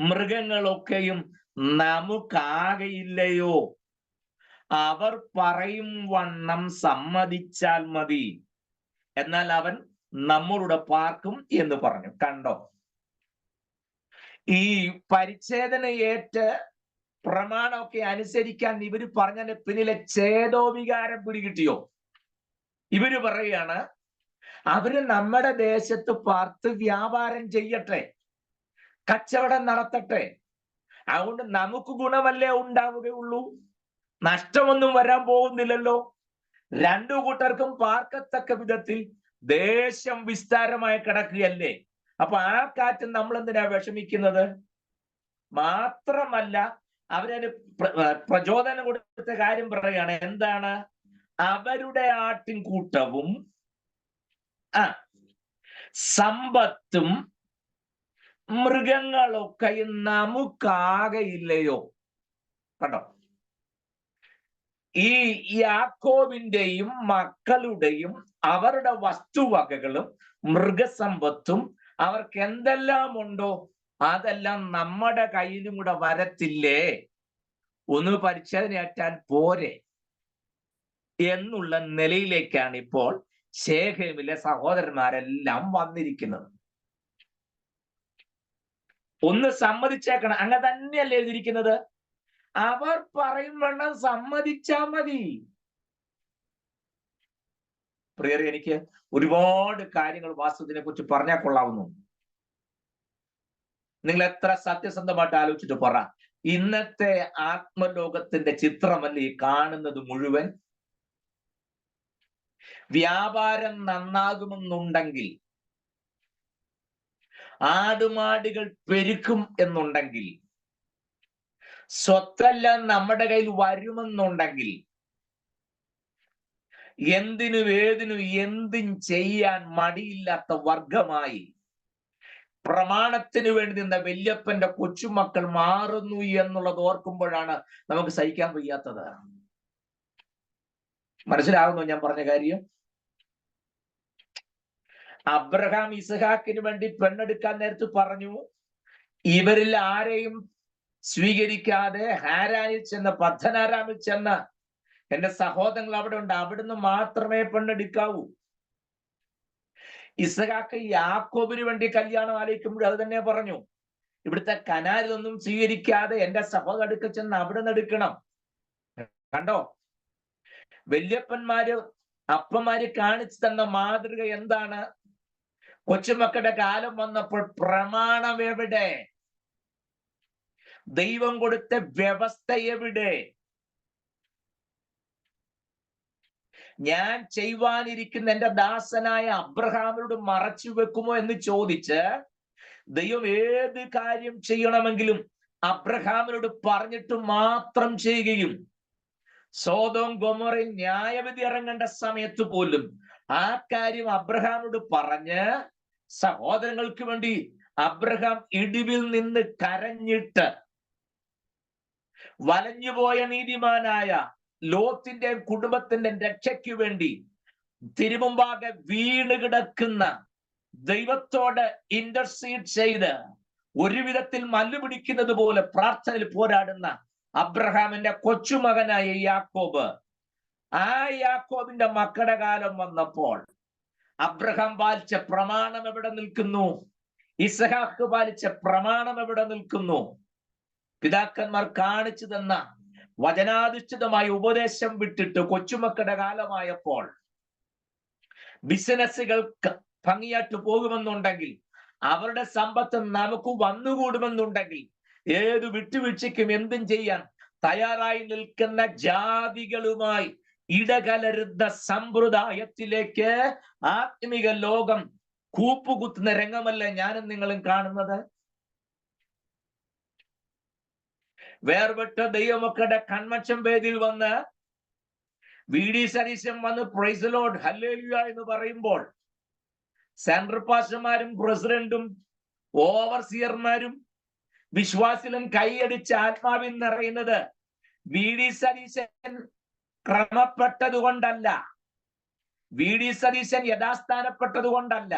മൃഗങ്ങളൊക്കെയും നമുക്കാകയില്ലയോ? അവർ പറയും വണ്ണം സമ്മതിച്ചാൽ മതി, എന്നാൽ അവൻ നമ്മളുടെ പാർക്കും എന്ന് പറഞ്ഞു. കണ്ടോ? ഈ പരിച്ഛേദനയേറ്റ് പ്രമാണമൊക്കെ അനുസരിക്കാൻ ഇവര് പറഞ്ഞതിന്റെ പിന്നിലെ ഛേദോവികാരം പിടികിട്ടിയോ? ഇവര് പറയുകയാണ്, അവര് നമ്മുടെ ദേശത്ത് പാർത്ത് വ്യാപാരം ചെയ്യട്ടെ, കച്ചവടം നടത്തട്ടെ, അതുകൊണ്ട് നമുക്ക് ഗുണമല്ലേ ഉണ്ടാവുകയുള്ളൂ, നഷ്ടമൊന്നും വരാൻ പോകുന്നില്ലല്ലോ. രണ്ടു കൂട്ടർക്കും പാർക്കത്തക്ക വിധത്തിൽ ദേശം വിസ്താരമായി കിടക്കുകയല്ലേ. അപ്പൊ ആ കാറ്റ് നമ്മൾ എന്തിനാ വിഷമിക്കുന്നത്? മാത്രമല്ല അവരൊരു പ്രചോദനം കൊടുത്ത കാര്യം പറയുകയാണ്. എന്താണ്? അവരുടെ ആട്ടിൻകൂട്ടവും സമ്പത്തും മൃഗങ്ങളൊക്കെ നമുക്കാകയില്ലയോ? കണ്ടോ? ഈ യാക്കോബിന്റെയും മക്കളുടെയും അവരുടെ വസ്തുവകകളും മൃഗസമ്പത്തും അവർക്ക് എന്തെല്ലാം ഉണ്ടോ അതെല്ലാം നമ്മുടെ കയ്യിലും കൂടെ വരത്തില്ലേ? ഒന്ന് പരിച്ഛേദനയേറ്റാൽ പോരെ എന്നുള്ള നിലയിലേക്കാണ് ഇപ്പോൾ ശേഖേമിലെ സഹോദരന്മാരെല്ലാം വന്നിരിക്കുന്നത്. ഒന്ന് സമ്മതിച്ചേക്കണം. അങ്ങനെ തന്നെയല്ലേ എഴുതിയിരിക്കുന്നത്? അവർ പറയും വേണം സമ്മതിച്ചാ മതി. പ്രിയരെ, എനിക്ക് ഒരുപാട് കാര്യങ്ങൾ വാസ്തുവിനെ കുറിച്ച് പറഞ്ഞാൽ കൊള്ളാവുന്നു. നിങ്ങൾ എത്ര സത്യസന്ധമായിട്ട് ആലോചിച്ചിട്ട് പറ, ഇന്നത്തെ ആത്മലോകത്തിന്റെ ചിത്രമല്ലേ ഈ കാണുന്നത് മുഴുവൻ? വ്യാപാരം നന്നാകുമെന്നുണ്ടെങ്കിൽ, ആടുമാടുകൾ പെരുക്കും എന്നുണ്ടെങ്കിൽ, സ്വത്തെല്ലാം നമ്മുടെ കയ്യിൽ വരുമെന്നുണ്ടെങ്കിൽ, എന്തിനും ഏതിനും എന്തും ചെയ്യാൻ മടിയില്ലാത്ത വർഗമായി പ്രമാണത്തിന് വേണ്ടി നിന്ന വല്യപ്പന്റെ കൊച്ചുമക്കൾ മാറുന്നു എന്നുള്ളത് ഓർക്കുമ്പോഴാണ് നമുക്ക് സഹിക്കാൻ വയ്യാത്തത്. മനസ്സിലാകുന്നു ഞാൻ പറഞ്ഞ കാര്യം? അബ്രഹാം ഇസഹാക്കിന് വേണ്ടി പെണ്ണെടുക്കാൻ നേരത്ത് പറഞ്ഞു, ഇവരിൽ ആരെയും സ്വീകരിക്കാതെ ഹാരാനിൽ ചെന്ന് പദ്ധനാരാമിൽ ചെന്ന് എന്റെ സഹോദരങ്ങൾ അവിടെ ഉണ്ട്, അവിടുന്ന് മാത്രമേ പെണ്ണെടുക്കാവൂ. ഇസഹാക്ക് യാക്കോബിന് വേണ്ടി കല്യാണം ആലോചിക്കുമ്പോൾ അത് തന്നെ പറഞ്ഞു, ഇവിടുത്തെ കനാലിലൊന്നും സ്വീകരിക്കാതെ എന്റെ സഹോദരൻ അടുക്ക ചെന്ന് അവിടെ നിന്ന് എടുക്കണം. കണ്ടോ, വല്യപ്പന്മാര് അപ്പന്മാര് കാണിച്ചു തന്ന മാതൃക എന്താണ്? കൊച്ചുമക്കളുടെ കാലം വന്നപ്പോൾ പ്രമാണം എവിടെ? ദൈവം കൊടുത്ത വ്യവസ്ഥ എവിടെ? ഞാൻ ചെയ്യുവാനിരിക്കുന്ന എന്റെ ദാസനായ അബ്രഹാമിനോട് മറച്ചു വെക്കുമോ എന്ന് ചോദിച്ച് ദൈവം ഏത് കാര്യം ചെയ്യണമെങ്കിലും അബ്രഹാമിനോട് പറഞ്ഞിട്ട് മാത്രം ചെയ്യുകയും, സോദോം ഗൊമോറയിൽ ന്യായവിധി ഇറങ്ങേണ്ട സമയത്ത് പോലും ആ കാര്യം അബ്രഹാമിനോട് പറഞ്ഞ് സഹോദരങ്ങൾക്ക് വേണ്ടി അബ്രഹാം ഇടിവിൽ നിന്ന് കരഞ്ഞിട്ട് വലഞ്ഞുപോയ നീതിമാനായ ലോത്തിന്റെ കുടുംബത്തിന്റെ രക്ഷയ്ക്ക് വേണ്ടി തിരുമുമ്പാകെ വീണ് കിടക്കുന്ന ദൈവത്തോട് ഇന്റർസീഡ് ചെയ്ത് ഒരു വിധത്തിൽ മല്ലു പിടിക്കുന്നത് പോലെ പ്രാർത്ഥനയിൽ പോരാടുന്ന അബ്രഹാമിന്റെ കൊച്ചുമകനായ യാക്കോബ്, ആ യാക്കോബിന്റെ മക്കളുടെ കാലം വന്നപ്പോൾ അബ്രഹാം പാലിച്ച പ്രമാണം എവിടെ നിൽക്കുന്നു? ഇസഹാക്ക് പാലിച്ച പ്രമാണം എവിടെ നിൽക്കുന്നു? പിതാക്കന്മാർ കാണിച്ചു തന്ന വചനാധിഷ്ഠിതമായ ഉപദേശം വിട്ടിട്ട് കൊച്ചുമക്കളുടെ കാലമായപ്പോൾ ബിസിനസ്സുകൾ ഭംഗിയായിട്ട് പോകുമെന്നുണ്ടെങ്കിൽ, അവരുടെ സമ്പത്ത് നമുക്ക് വന്നുകൂടുമെന്നുണ്ടെങ്കിൽ, ഏത് വിട്ടുവീഴ്ചയ്ക്കും എന്തും ചെയ്യാൻ തയ്യാറായി നിൽക്കുന്ന ജാതികളുമായി ഇടകലരുന്ന സമ്പ്രദായത്തിലേക്ക് ആത്മിക ലോകം കൂപ്പുകുത്തുന്ന രംഗമല്ലേ ഞാനും നിങ്ങളും കാണുന്നത്? വേർപെട്ട ദൈവമക്കളുടെ കൺവെൻഷൻ വേദിയിൽ വന്ന് വി.ഡി. സതീശൻ വന്ന് പ്രൈസ് ലോർഡ് ഹല്ലേലൂയ എന്ന് പറയുമ്പോൾ സെൻട്രൽ പാസ്റ്റർമാരും പ്രസിഡന്റും ഓവർസിയർമാരും വിശ്വാസികളും കൈയടിച്ച് ആത്മാവിൽ നിറയുന്നത് വി.ഡി. സതീശൻ ക്രമപ്പെട്ടത് കൊണ്ടല്ല, വി.ഡി. സതീശൻ യഥാസ്ഥാനപ്പെട്ടത് കൊണ്ടല്ല,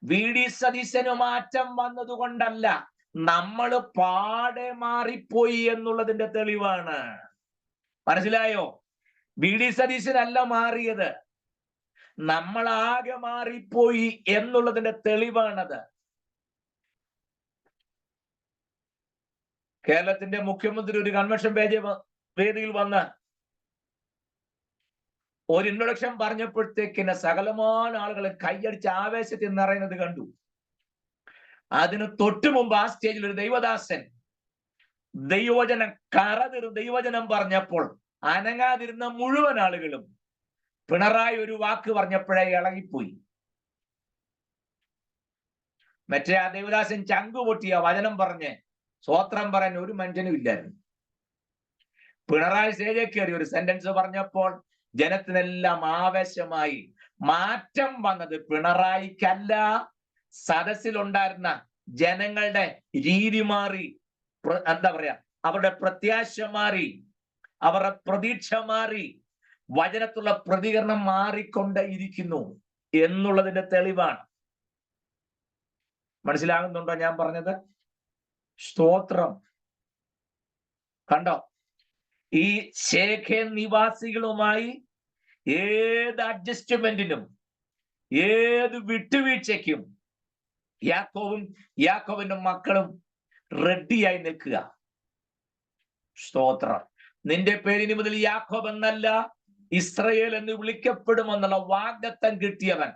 വി.ഡി. സതീശന് മാറ്റം വന്നത് കൊണ്ടല്ല, നമ്മൾ പാടെ മാറിപ്പോയി എന്നുള്ളതിന്റെ തെളിവാണ്. മനസ്സിലായോ? വി.ഡി. സതീശനല്ല മാറിയത്, നമ്മളാകെ മാറിപ്പോയി എന്നുള്ളതിന്റെ തെളിവാണത്. കേരളത്തിന്റെ മുഖ്യമന്ത്രി ഒരു കൺവെൻഷൻ വേദിയിൽ വന്ന് ഒരു ഇൻട്രൊഡക്ഷൻ പറഞ്ഞപ്പോഴത്തേക്കിന് സകലமான ആളുകളെ കൈയടിച്ച് ആവേശത്തിൽ നിറയുന്നത് കണ്ടു. അതിന് തൊട്ടു മുമ്പ് ആ സ്റ്റേജിൽ ഒരു ദൈവദാസൻ ദൈവവചനം പറഞ്ഞപ്പോൾ അനങ്ങാതിരുന്ന മുഴുവൻ ആളുകളും പിണറായി ഒരു വാക്ക് പറഞ്ഞപ്പോഴേ ഇളകിപ്പോയി. മറ്റേ ആ ദേവദാസൻ ചങ്കുപൊട്ടിയ വചനം പറഞ്ഞ് സ്വോത്രം പറയാൻ ഒരു മനുഷ്യനും ഇല്ലായിരുന്നു. പിണറായി സ്റ്റേജിൽ കയറി ഒരു സെന്റൻസ് പറഞ്ഞപ്പോൾ ജനത്തിനെല്ലാം ആവേശമായി. മാറ്റം വന്നത് പിണറായിക്കല്ല, സദസ്സിലുണ്ടായിരുന്ന ജനങ്ങളുടെ രീതി മാറി, എന്താ പറയാ, അവരുടെ പ്രത്യാശ മാറി, അവരുടെ പ്രതീക്ഷ മാറി, വചനത്തുള്ള പ്രതികരണം മാറിക്കൊണ്ടേയിരിക്കുന്നു എന്നുള്ളതിന്റെ തെളിവാണ്. മനസ്സിലാകുന്നുണ്ടോ ഞാൻ പറഞ്ഞത്? സ്തോത്രം. കണ്ടോ? ഈ ശേഖേം നിവാസികളുമായി ഏത് അഡ്ജസ്റ്റ്മെന്റിനും ഏത് വിട്ടുവീഴ്ചയ്ക്കും യാക്കോവിന്റെ മക്കളും റെഡിയായി നിൽക്കുക. സ്തോത്രം. നിന്റെ പേരിന് മുതൽ യാക്കോബ് എന്നല്ല ഇസ്രയേൽ എന്ന് വിളിക്കപ്പെടുമെന്നുള്ള വാഗ്ദത്തം കിട്ടിയവൻ.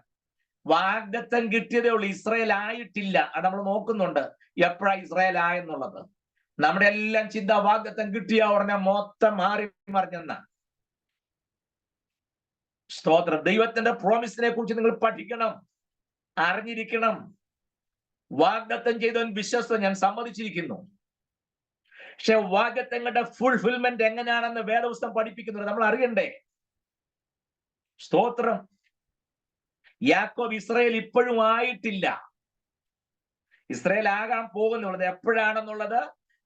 വാഗ്ദത്തം കിട്ടിയതേ ഉള്ളൂ, ഇസ്രയേൽ ആയിട്ടില്ല. അത് നമ്മൾ നോക്കുന്നുണ്ട് എപ്പോഴാ ഇസ്രയേൽ ആയെന്നുള്ളത്. നമ്മുടെ എല്ലാം ചിന്ത വാഗ്ദത്തം കിട്ടിയ ഉടനെ മൊത്തം മാറി മറിഞ്ഞെന്ന. സ്തോത്രം. ദൈവത്തിന്റെ പ്രോമിസിനെ കുറിച്ച് നിങ്ങൾ പഠിക്കണം, അറിഞ്ഞിരിക്കണം. വാഗ്ദത്തം ചെയ്തവൻ വിശ്വസ്തൻ, ഞാൻ സമ്മതിച്ചിരിക്കുന്നു. പക്ഷെ വാഗ്ദത്തങ്ങളുടെ ഫുൾഫിൽമെന്റ് എങ്ങനെയാണെന്ന് വേദപുസ്തകം പഠിപ്പിക്കുന്നുണ്ട്, നമ്മൾ അറിയണ്ടേ? സ്തോത്രം. യാക്കോബ് ഇസ്രയേൽ ഇപ്പോഴും ആയിട്ടില്ല. ഇസ്രയേൽ ആകാൻ പോകുന്നുള്ളത് എപ്പോഴാണെന്നുള്ളത്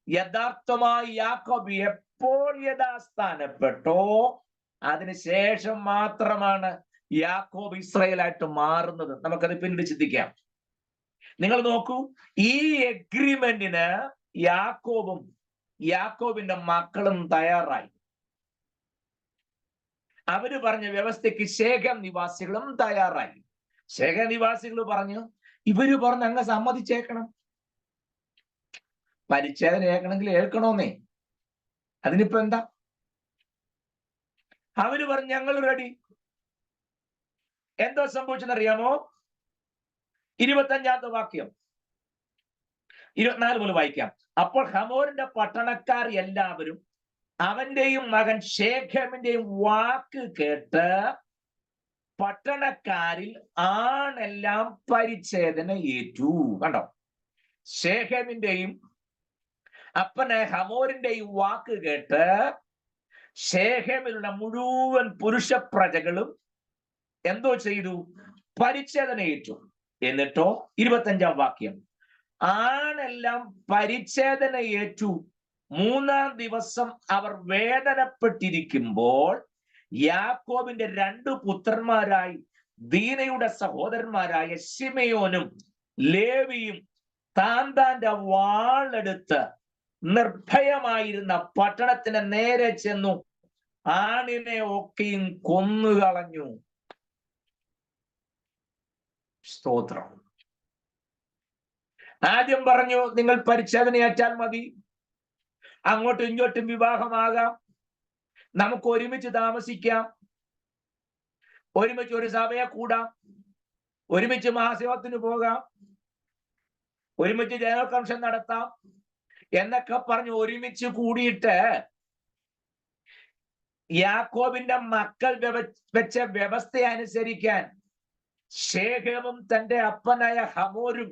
യഥാർത്ഥമായി യാക്കോബ് എപ്പോൾ യഥാസ്ഥാനപ്പെട്ടോ അതിനുശേഷം മാത്രമാണ് യാക്കോബ് ഇസ്രയേലായിട്ട് മാറുന്നത്. നമുക്കത് പിന്നീട് ചിന്തിക്കാം. നിങ്ങൾ നോക്കൂ, ഈ എഗ്രിമെന്റിന് യാക്കോബിന്റെ മക്കളും തയ്യാറായി. അവര് പറഞ്ഞ വ്യവസ്ഥയ്ക്ക് ശേഖം നിവാസികളും തയ്യാറായി. ശേഖം നിവാസികൾ പറഞ്ഞു, ഇവര് പറഞ്ഞ് അങ്ങ് സമ്മതിച്ചേക്കണം. പരിച്ഛേദന ഏൽക്കണമെങ്കിൽ ഏൽക്കണോന്നേ, അതിനിപ്പോ എന്താ? അവര് പറഞ്ഞു ഞങ്ങൾ റെഡി. എന്തോ സംഭവിച്ചെന്നറിയാമോ? 25-ാമത്തെ വാക്യം 24 മുതൽ വായിക്കാം. അപ്പോൾ ഹമോരിന്റെ പട്ടണക്കാർ എല്ലാവരും അവന്റെയും മകൻ ശേഖേമിന്റെയും വാക്ക് കേട്ട് പട്ടണക്കാരിൽ ആണെല്ലാം പരിച്ഛേദന ഏറ്റു. കണ്ടോ? ശേഖേമിന്റെയും അപ്പനായ ഹമോരിന്റെയും വാക്ക് കേട്ട് ശേഖേമിലുള്ള മുഴുവൻ പുരുഷ പ്രജകളും എന്തോ ചെയ്തു? പരിച്ഛേദന ഏറ്റു. എന്നിട്ടോ 25-ാം വാക്യം, ആണെല്ലാം പരിച്ഛേദന ഏറ്റു. 3-ാം ദിവസം അവർ വേദനപ്പെട്ടിരിക്കുമ്പോൾ യാക്കോബിന്റെ 2 പുത്രന്മാരായി ദീനയുടെ സഹോദരന്മാരായ ശിമെയോനും ലേവിയും താന്താന്റെ വാളെടുത്ത് നിർഭയമായിരുന്ന പട്ടണത്തിന് നേരെ ചെന്നു ആണിനെ ഒക്കെയും കൊന്നുകളഞ്ഞു. സ്തോത്രം. ആദ്യം പറഞ്ഞു നിങ്ങൾ പരിച്ഛേദനയേറ്റാൽ മതി, അങ്ങോട്ടും ഇങ്ങോട്ടും വിവാഹമാകാം, നമുക്ക് ഒരുമിച്ച് താമസിക്കാം, ഒരുമിച്ച് ഒരു സഭയെ കൂടാം, ഒരുമിച്ച് മഹാസേവത്തിന് പോകാം, ഒരുമിച്ച് ജനറൽ കൺവെൻഷൻ നടത്താം എന്നൊക്കെ പറഞ്ഞു ഒരുമിച്ച് കൂടിയിട്ട് യാക്കോബിന്റെ മക്കൾ വെച്ച വ്യവസ്ഥ അനുസരിക്കാൻ ശേഖേമും തന്റെ അപ്പനായ ഹമോരും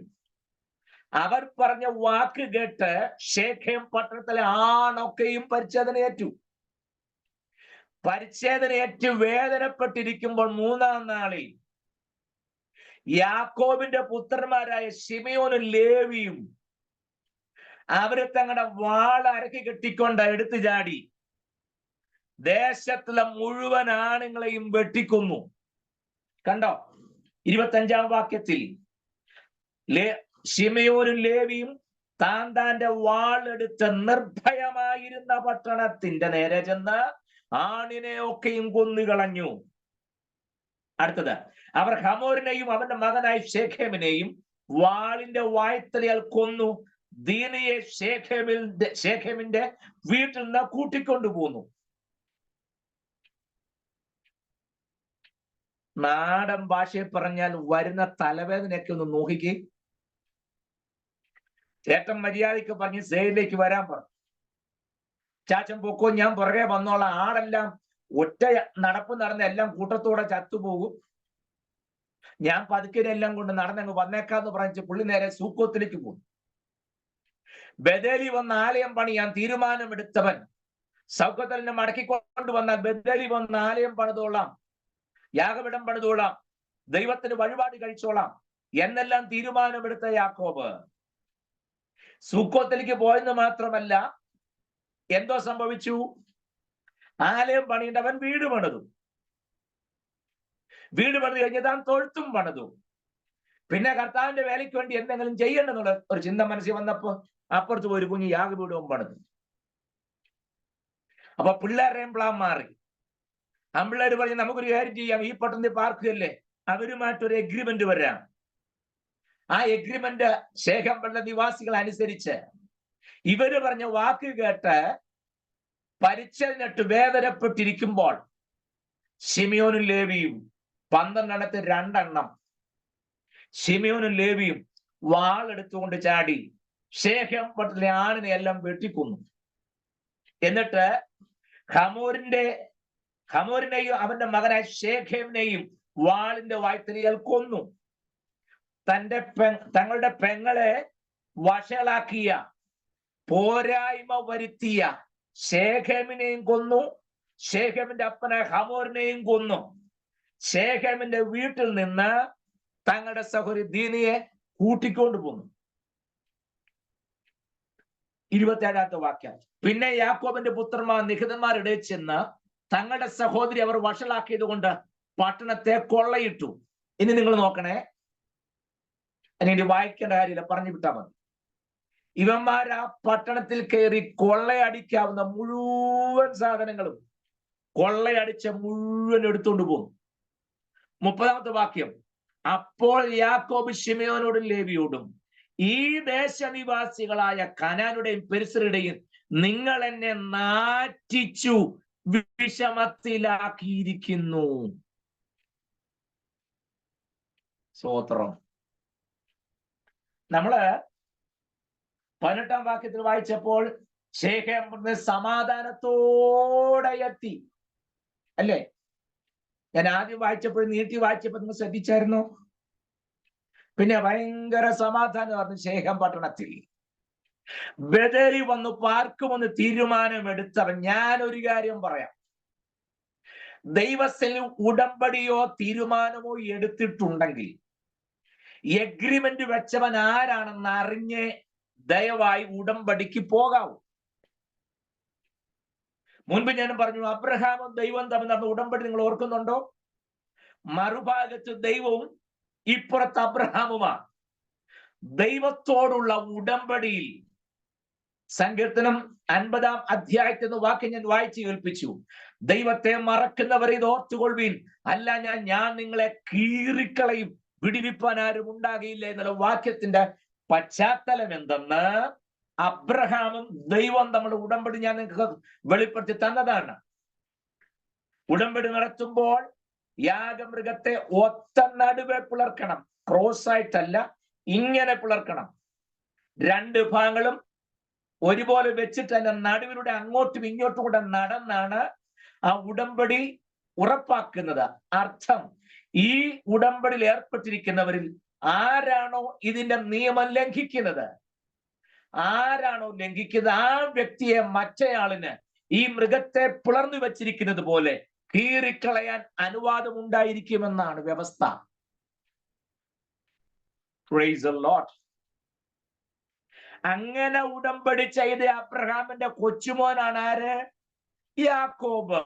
അവർ പറഞ്ഞ വാക്ക് കേട്ട് ശേഖേം പട്ടണത്തിലെ ആണൊക്കെയും പരിച്ഛേദനയേറ്റു. പരിച്ഛേദനയേറ്റ് വേദനപ്പെട്ടിരിക്കുമ്പോൾ 3-ാം നാളിൽ യാക്കോബിന്റെ പുത്രന്മാരായ ശിമെയോനും ലേവിയും അവര് തങ്ങളുടെ വാൾ അരക്കി കെട്ടിക്കൊണ്ട് എടുത്തു ചാടി ദേശത്തിലെ മുഴുവൻ ആണുങ്ങളെയും വെട്ടിക്കൊന്നു. കണ്ടോ? 25-ാം വാക്യത്തിൽ ശിമെയോനും ലേവിയും താന്താന്റെ വാളെടുത്ത് നിർഭയമായിരുന്ന പട്ടണത്തിന്റെ നേരെ ചെന്ന് ആണിനെ ഒക്കെയും കൊന്നുകളഞ്ഞു. അടുത്തത്, അവർ ഹമോരിനെയും അവന്റെ മകനായ ശേഖേമിനെയും വാളിന്റെ വായ്ത്തലയാൽ കൊന്നു. ദീനയെ ശേഖേമിന്റെ വീട്ടിൽ നിന്ന് കൂട്ടിക്കൊണ്ടുപോന്നു. നാടൻ ഭാഷയിൽ പറഞ്ഞാൽ വരുന്ന തലവേദനയൊക്കെ ഒന്ന് നോക്കിക്കേ. ചേട്ടൻ മര്യാദയ്ക്ക് പറഞ്ഞ് സേയിലേക്ക് വരാൻ പറഞ്ഞു. ചാച്ചൻ പൊക്കോ, ഞാൻ പുറകെ വന്നോളാം. ആടെല്ലാം ഒറ്റ നടപ്പ് നടന്ന എല്ലാം കൂട്ടത്തോടെ ചത്തുപോകും, ഞാൻ പതുക്കിനെല്ലാം കൊണ്ട് നടന്നങ്ങ് വന്നേക്കാന്ന് പറഞ്ഞ് പുള്ളി നേരെ സൂക്കോത്തിലേക്ക് പോകും. ബദേലി വന്ന് ആലയം പണിയാൻ തീരുമാനമെടുത്തവൻ സൗഖ്യത്തലിനെ മടക്കിക്കൊണ്ട് വന്നാൽ ബദേലി വന്ന് ആലയം പണിതോളാം, യാഗപീഠം പണിതോളാം, ദൈവത്തിന് വഴിപാട് കഴിച്ചോളാം എന്നെല്ലാം തീരുമാനമെടുത്ത യാക്കോബ് സൂക്കോത്തിലേക്ക് പോയെന്ന് മാത്രമല്ല, എന്തോ സംഭവിച്ചു? ആലയം പണിയേണ്ടവൻ വീട് പണിതു. വീട് പണിത് കഴിഞ്ഞ് താൻ തൊഴുത്തും പണിതു. പിന്നെ കർത്താവിന്റെ വേലയ്ക്ക് വേണ്ടി എന്തെങ്കിലും ചെയ്യണമെന്നുള്ള ഒരു ചിന്ത മനസ്സിൽ വന്നപ്പോ അപ്പുറത്ത് പോയി ഒരു കുഞ്ഞ് യാഗപീഠവും പണിതു. അപ്പൊ പിള്ളേരുടെയും പ്ലാൻ മാറി. ആമ്പിള്ളേര് പറഞ്ഞ് നമുക്കൊരു കാര്യം ചെയ്യാം, ഈ പട്ടണത്തിൽ പാർക്കുകയല്ലേ, അവരുമായിട്ടൊരു എഗ്രിമെന്റ് വരാം. ആ എഗ്രിമെന്റ് ശേഖം പട്ടണ നിവാസികൾ അനുസരിച്ച് ഇവര് പറഞ്ഞ വാക്ക് കേട്ട് പരിച്ഛേദനയിട്ട് വേദനപ്പെട്ടിരിക്കുമ്പോൾ ശിമിയോനും ലേവിയും 12 2 ശിമിയോനും ലേവിയും വാളെടുത്തുകൊണ്ട് ചാടി ശേഖം പട്ടണത്തിലെ ആണിനെ എല്ലാം വെട്ടിക്കൊന്നു. എന്നിട്ട് ഹമോരിനെയും അവന്റെ മകനായ ശേഖേമിനെയും വാളിന്റെ വായ്ത്തലയാൽ കൊന്നു. തങ്ങളുടെ പെങ്ങളെ വഷളാക്കിയ, പോരായ്മ വരുത്തിയ ശേഖേമിനെയും കൊന്നു. ശേഖേമിന്റെ അപ്പനായ ഹമോരിനെയും കൊന്നു. ശേഖേമിന്റെ വീട്ടിൽ നിന്ന് തങ്ങളുടെ സഹോദരി ദീനയെ കൂട്ടിക്കൊണ്ടു പോന്നു. 27-ാമത്തെ വാക്യം. പിന്നെ യാക്കോബിന്റെ പുത്രന്മാർ നിഹിതന്മാരുടെ ചെന്ന് തങ്ങളുടെ സഹോദരി അവർ വഷളാക്കിയത് കൊണ്ട് പട്ടണത്തെ കൊള്ളയിട്ടു. ഇനി നിങ്ങൾ നോക്കണേ, ഇനി വായിക്കേണ്ട കാര്യമില്ല, പറഞ്ഞു വിട്ടാൽ മതി. ഇവന്മാർ ആ പട്ടണത്തിൽ കയറി കൊള്ളയടിക്കാവുന്ന മുഴുവൻ സാധനങ്ങളും കൊള്ളയടിച്ച മുഴുവൻ എടുത്തുകൊണ്ട് പോകും. 30-ാമത്തെ വാക്യം. അപ്പോൾ യാക്കോബ് ശിമയോനോടും ലേവിയോടും, ഈ ദേശനിവാസികളായ കനാനുടെയും പെരിസരുടെയും നിങ്ങൾ എന്നെ നാറ്റിച്ചു വിഷമത്തിലാക്കിയിരിക്കുന്നു. സ്തോത്രം. നമ്മള് 18-ാം വാക്യത്തിൽ വായിച്ചപ്പോൾ ശേഖേം സമാധാനത്തോടെ എത്തി, അല്ലേ? ഞാൻ ആദ്യം വായിച്ചപ്പോൾ നീട്ടി വായിച്ചപ്പോൾ നിങ്ങൾ ശ്രദ്ധിച്ചായിരുന്നു? പിന്നെ ഭയങ്കര സമാധാനം പറഞ്ഞു ശേഖം പട്ടണത്തിൽ. ബദരി വന്ന് പാർക്കുമെന്ന് തീരുമാനമെടുത്തവൻ, ഞാൻ ഒരു കാര്യം പറയാം, ദൈവത്തിൽ ഉടമ്പടിയോ തീരുമാനമോ എടുത്തിട്ടുണ്ടെങ്കിൽ എഗ്രിമെന്റ് വെച്ചവൻ ആരാണെന്ന് അറിഞ്ഞ് ദയവായി ഉടമ്പടിക്ക് പോകാവൂ. മുൻപ് ഞാൻ പറഞ്ഞു, അബ്രഹാമും ദൈവം തമ്മിൽ നടന്ന ഉടമ്പടി നിങ്ങൾ ഓർക്കുന്നുണ്ടോ? മറുഭാഗത്ത് ദൈവവും ഇപ്പുറത്ത് അബ്രഹാമുമാണ്. ദൈവത്തോടുള്ള ഉടമ്പടിയിൽ സങ്കീർത്തനം 50-ാം അധ്യായത്തിൽ വാക്യം ഞാൻ വായിച്ചു കേൾപ്പിച്ചു. ദൈവത്തെ മറക്കുന്നവരെ ഇത് ഓർത്തുകൊള്ളുവീൻ, അല്ല ഞാൻ നിങ്ങളെ കീറിക്കളയും, വിടിവിപ്പാൻ ആരും ഉണ്ടാകില്ല എന്നുള്ള വാക്യത്തിന്റെ പശ്ചാത്തലം എന്തെന്ന് അബ്രഹാമും ദൈവം തമ്മിലുള്ള ഉടമ്പടി ഞാൻ നിങ്ങൾക്ക് വെളിപ്പെടുത്തി തന്നതാണ്. ഉടമ്പടി നടത്തുമ്പോൾ യാഗമൃഗത്തെ ഒത്ത നടുവെ പിളർക്കണം, ക്രോസ് ആയിട്ടല്ല, ഇങ്ങനെ പിളർക്കണം. 2 ഭാഗങ്ങളും ഒരുപോലെ വെച്ചിട്ട് തന്നെ നടുവിലൂടെ അങ്ങോട്ടും ഇങ്ങോട്ടും കൂടെ നടന്നാണ് ആ ഉടമ്പടി ഉറപ്പാക്കുന്നത്. അർത്ഥം, ഈ ഉടമ്പടിയിൽ ഏർപ്പെട്ടിരിക്കുന്നവരിൽ ആരാണോ ഇതിന്റെ നിയമം ലംഘിക്കുന്നത്, ആരാണോ ലംഘിക്കുന്നത്, ആ വ്യക്തിയെ മറ്റേയാളിന് ഈ മൃഗത്തെ പിളർന്നു വെച്ചിരിക്കുന്നത് പോലെ കീറിക്കളയാൻ അനുവാദം ഉണ്ടായിരിക്കുമെന്നാണ് വ്യവസ്ഥ. Praise the Lord. അങ്ങനെ ഉടമ്പടി ചെയ്ത അബ്രഹാമിന്റെ കൊച്ചുമോനാണ് ആര്? യാക്കോബ്.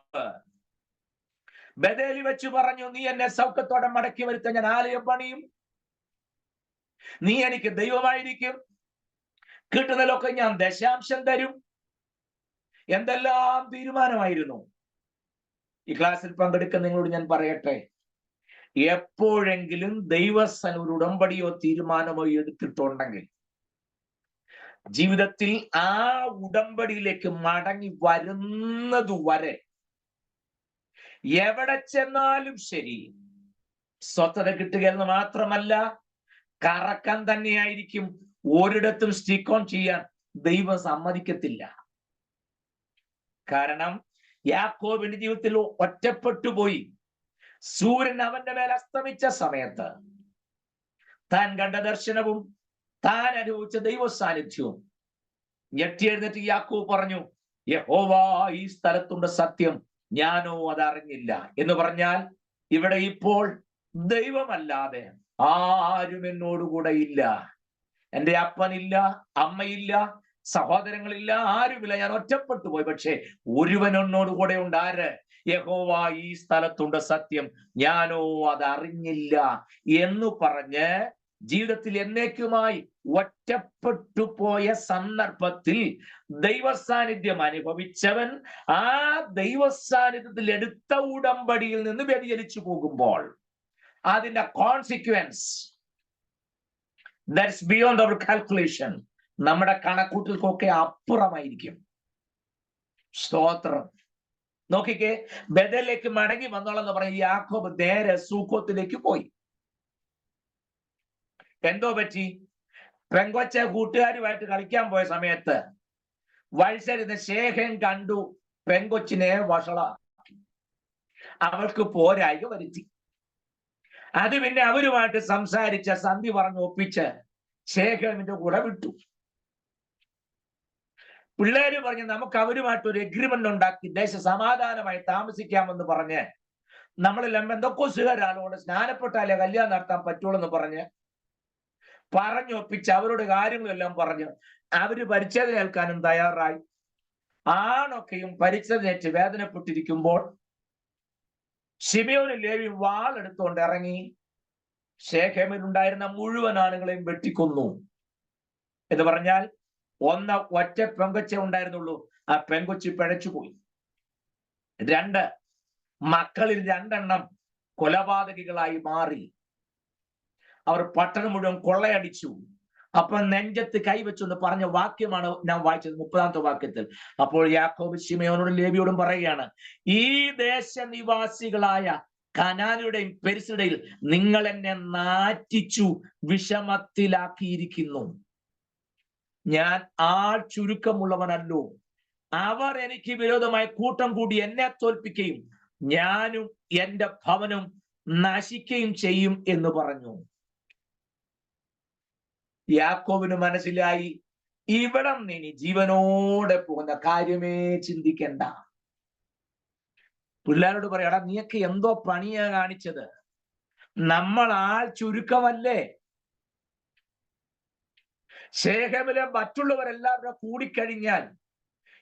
ബഥേലി വെച്ച് പറഞ്ഞു, നീ എന്നെ സൗഖ്യത്തോടെ മടക്കി വരുത്താൻ ഞാൻ ആലയം പണിയും, നീ എനിക്ക് ദൈവമായിരിക്കും, കിട്ടുന്നതിലൊക്കെ ഞാൻ ദശാംശം തരും. എന്തെല്ലാം തീരുമാനമായിരുന്നു. ഈ ക്ലാസ്സിൽ പങ്കെടുക്കുന്ന നിങ്ങളോട് ഞാൻ പറയട്ടെ, എപ്പോഴെങ്കിലും ദൈവസ്ഥൻ ഒരു ഉടമ്പടിയോ തീരുമാനമോ എടുത്തിട്ടുണ്ടെങ്കിൽ ജീവിതത്തിൽ ആ ഉടമ്പടിയിലേക്ക് മടങ്ങി വരുന്നതുവരെ എവിടെ ചെന്നാലും ശരി സ്വസ്ഥത കിട്ടുക എന്ന് മാത്രമല്ല, കറക്കം തന്നെയായിരിക്കും. ഒരിടത്തും സ്റ്റിക്ക് ഓൺ ചെയ്യാൻ ദൈവം സമ്മതിക്കത്തില്ല. കാരണം യാക്കോബിന്റെ ജീവിതത്തിൽ ഒറ്റപ്പെട്ടു പോയി. സൂര്യൻ അവന്റെ മേൽ അസ്തമിച്ച സമയത്ത് താൻ കണ്ട ദർശനവും താൻ അനുഭവിച്ച ദൈവ സാന്നിധ്യവും ഞെട്ടി എഴുന്നേറ്റ് യാക്കോബ് പറഞ്ഞു, യഹോവ ഈ സ്ഥലത്തുണ്ട്, സത്യം, ഞാനോ അതറിഞ്ഞില്ല. എന്ന് പറഞ്ഞാൽ ഇവിടെ ഇപ്പോൾ ദൈവമല്ലാതെ ആരും എന്നോടുകൂടെ ഇല്ല. എൻ്റെ അപ്പനില്ല, അമ്മയില്ല, സഹോദരങ്ങളില്ല, ആരുമില്ല. ഞാൻ ഒറ്റപ്പെട്ടു പോയി. പക്ഷേ ഒരുവൻ എന്നോടുകൂടെ ഉണ്ട്. ആര്? യഹോവ ഈ സ്ഥലത്തുണ്ട്, സത്യം, ഞാനോ അതറിഞ്ഞില്ല എന്ന് പറഞ്ഞ് ജീവിതത്തിൽ എന്നേക്കുമായി ഒറ്റപ്പെട്ടു പോയ സന്ദർഭത്തിൽ ദൈവസാന്നിധ്യം അനുഭവിച്ചവൻ ആ ദൈവസാന്നിധ്യത്തിൽ എടുത്ത ഉടമ്പടിയിൽ നിന്ന് വ്യതിചലിച്ചു പോകുമ്പോൾ അതിന്റെ consequence that's beyond our calculation, നമ്മുടെ കണക്കൂട്ടൽക്കൊക്കെ അപ്പുറമായിരിക്കും. സ്തോത്രം. നോക്കിക്കേ, ബേഥേലിലേക്ക് മടങ്ങി വന്നോളെന്ന് പറഞ്ഞ യാക്കോബ് നേരെ സൂക്കോത്തിലേക്ക് പോയി. എന്തോ പറ്റി? പെങ്കൊച്ച കൂട്ടുകാരുമായിട്ട് കളിക്കാൻ പോയ സമയത്ത് വത്സരുന്ന ശേഖൻ കണ്ടു പെങ്കൊച്ചിനെ വഷളാക്കി, അവൾക്ക് പോരായ്ക വരുത്തി. അത് പിന്നെ അവരുമായിട്ട് സംസാരിച്ച സന്ധി പറഞ്ഞ് ഒപ്പിച്ച് ശേഖരന്റെ കൂടെ വിട്ടു. പിള്ളേര് പറഞ്ഞ് നമുക്ക് അവരുമായിട്ട് ഒരു എഗ്രിമെന്റ് ഉണ്ടാക്കി ദേശ സമാധാനമായി താമസിക്കാമെന്ന് പറഞ്ഞ് നമ്മളെല്ലാം ബന്ധക്കോസുകാരാളോട് സ്നാനപ്പെട്ടാലേ കല്യാണം നടത്താൻ പറ്റുള്ളൂ എന്ന് പറഞ്ഞൊപ്പിച്ച് അവരുടെ കാര്യങ്ങളെല്ലാം പറഞ്ഞ് അവര് പരിച്ഛേദന ഏൽക്കാനും തയ്യാറായി. ആണൊക്കെയും പരിച്ഛേദനേറ്റ് വേദനപ്പെട്ടിരിക്കുമ്പോൾ ശിമയോനും ലേവിയും വാളെടുത്തുകൊണ്ട് ഇറങ്ങി ശേഖേമിലുണ്ടായിരുന്ന മുഴുവൻ ആളുകളെയും വെട്ടിക്കൊന്നു. എന്ന് പറഞ്ഞാൽ ഒറ്റ പെങ്കൊച്ചേ ഉണ്ടായിരുന്നുള്ളൂ, ആ പെങ്കൊച്ചി പിഴച്ചുപോയി. 2 മക്കളിൽ 2 എണ്ണം കൊലപാതകികളായി മാറി. അവർ പട്ടണം മുഴുവൻ കൊള്ളയടിച്ചു. അപ്പൊ നെഞ്ചത്ത് കൈവച്ചു എന്ന് പറഞ്ഞ വാക്യമാണ് ഞാൻ വായിച്ചത് 30-ാമത്തെ വാക്യത്തിൽ. അപ്പോൾ യാക്കോബ് ശിമയോനോടും ലേവിയോടും പറയുകയാണ്, ഈ ദേശനിവാസികളായ കനാന്യരുടെയും പെരിസ്യരുടെയും നിങ്ങൾ എന്നെ നാറ്റിച്ചു വിഷമത്തിലാക്കിയിരിക്കുന്നു. ഞാൻ ആൾ ചുരുക്കമുള്ളവനല്ലോ. അവർ എനിക്ക് വിരോധമായി കൂട്ടം കൂടി എന്നെ തോൽപ്പിക്കുകയും ഞാനും എന്റെ ഭവനും നശിക്കുകയും ചെയ്യും എന്ന് പറഞ്ഞു. യാക്കോബിന് മനസ്സിലായി, ഇവിടം ഇനി ജീവനോടെ പോകുന്ന കാര്യമേ ചിന്തിക്കണ്ട. പിള്ളേരോട് പറയാടാ, നീയൊക്കെ എന്തോ പണിയാ കാണിച്ചത്, നമ്മൾ ആൾ ചുരുക്കമല്ലേ. ശേഖേമിലെ മറ്റുള്ളവരെല്ലാവരും കൂടിക്കഴിഞ്ഞാൽ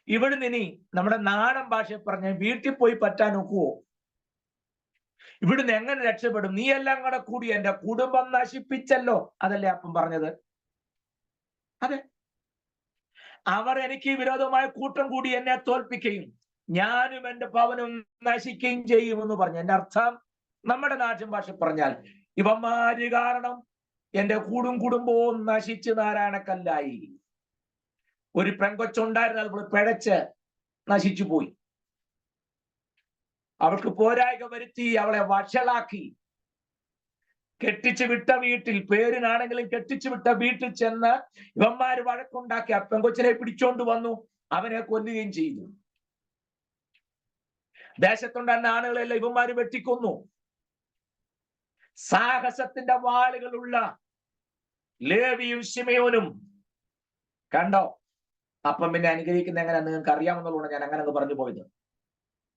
ഇവിടുന്ന് ഇനി നമ്മുടെ നാടൻ ഭാഷ പറഞ്ഞ വീട്ടിൽ പോയി പറ്റാൻ ഒക്കുവോ? ഇവിടുന്ന് എങ്ങനെ രക്ഷപ്പെടും? നീ എല്ലാം കൂടെ കൂടി എന്റെ കുടുംബം നശിപ്പിച്ചല്ലോ. അതല്ലേ അപ്പം പറഞ്ഞത്? അതെ, അവർ എനിക്ക് വിരോധമായ കൂട്ടം കൂടി എന്നെ തോൽപ്പിക്കുകയും ഞാനും എന്റെ ഭവനും നശിക്കുകയും ചെയ്യുമെന്ന് പറഞ്ഞു. എന്റെ അർത്ഥം, നമ്മുടെ നാട്ടിൻ ഭാഷ പറഞ്ഞാൽ ഇവന്മാര് കാരണം എന്റെ കുടുംബവും നശിച്ച് നാരായണക്കല്ലായി. ഒരു പെങ്കൊച്ചുണ്ടായിരുന്നാൽ അവൾ പിഴച്ച് നശിച്ചു പോയി. അവൾക്ക് പോരായ്ക വരുത്തി, അവളെ വഷളാക്കി. കെട്ടിച്ചു വിട്ട വീട്ടിൽ, പേരിനാണെങ്കിലും കെട്ടിച്ചു വിട്ട വീട്ടിൽ ചെന്ന് ഇവന്മാര് വഴക്കുണ്ടാക്കി ആ പെങ്കൊച്ചിനെ പിടിച്ചോണ്ട് വന്നു, അവനെ കൊല്ലുകയും ചെയ്തു. ദേശത്തുണ്ടായിരുന്ന ആളുകളെല്ലാം ഇവന്മാര് വെട്ടിക്കൊന്നു. സാഹസത്തിന്റെ വാളുകളുള്ള ലേവിയും ശിമയോനും കണ്ടോ? അപ്പം പിന്നെ അനുഗ്രഹിക്കുന്ന എങ്ങനെ നിങ്ങൾക്ക് അറിയാമെന്നുള്ളതാണ് ഞാൻ അങ്ങനെ പറഞ്ഞു പോയത്.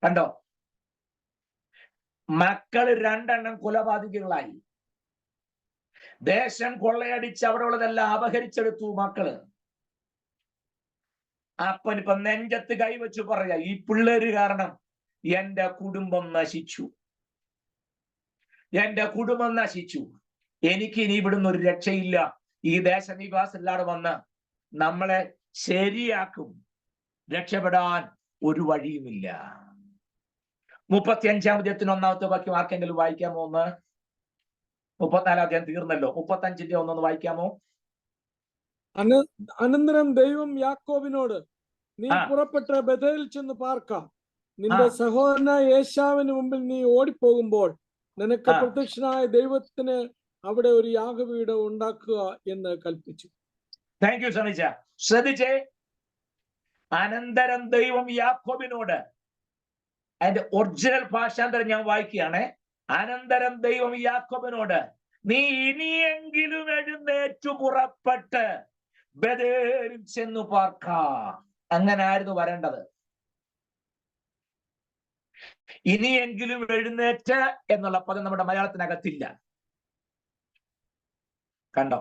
കണ്ടോ? മക്കള് 2 എണ്ണം കൊലപാതകികളായി. ദേശം കൊള്ളയടിച്ച് അവിടെ ഉള്ളതെല്ലാം അപഹരിച്ചെടുത്തു മക്കള്. അപ്പനിപ്പം നെഞ്ചത്ത് കൈവച്ചു പറയാ, ഈ പിള്ളേര് കാരണം എന്റെ കുടുംബം നശിച്ചു, എന്റെ കുടുംബം നശിച്ചു. എനിക്ക് ഇനി ഇവിടുന്ന് ഒരു രക്ഷയില്ല. ഈ ദേശനിവാസികളാണ് വന്ന് നമ്മളെ ശരിയാക്കും. രക്ഷപ്പെടാൻ ഒരു വഴിയുമില്ല. 35-ാം അധ്യായത്തിന് 1-ാമത്തെ വാക്യം ആർക്കെങ്കിലും വായിക്കാമോ? 34-ാം അധ്യായം തീർന്നല്ലോ. 35-ന്റെ 1 വായിക്കാമോ? അനന്തരം ദൈവം യാക്കോബിനോട്, നീ പുറപ്പെട്ട് ബേഥേലിൽ ചെന്ന് പാർക്കാം. നിന്റെ സഹോദരനായ ഏശാവിന് മുമ്പിൽ നീ ഓടിപ്പോകുമ്പോൾ നിനക്ക് പ്രത്യക്ഷനായ ദൈവത്തിന് അവിടെ ഒരു യാഗപീഠം ഉണ്ടാക്കുക എന്ന് കൽപ്പിച്ചു. താങ്ക് യു സണിച്ച. ശ്രദ്ധിച്ചേ, അനന്തരം ദൈവം യാക്കോബിനോട്, അതിന്റെ ഒറിജിനൽ ഭാഷാന്തരം ഞാൻ വായിക്കുകയാണ്. അനന്തരം ദൈവം യാക്കോബിനോട്, നീ ഇനിയെങ്കിലും എഴുന്നേറ്റു പുറപ്പെട്ട് ബേഥേലിൽ ചെന്നു പാർക്കാം. അങ്ങനെ ആയിരുന്നു വരേണ്ടത്. ഇനിയെങ്കിലും എഴുന്നേറ്റ് എന്നുള്ള പദം നമ്മുടെ മലയാളത്തിനകത്തില്ല. കണ്ടോ?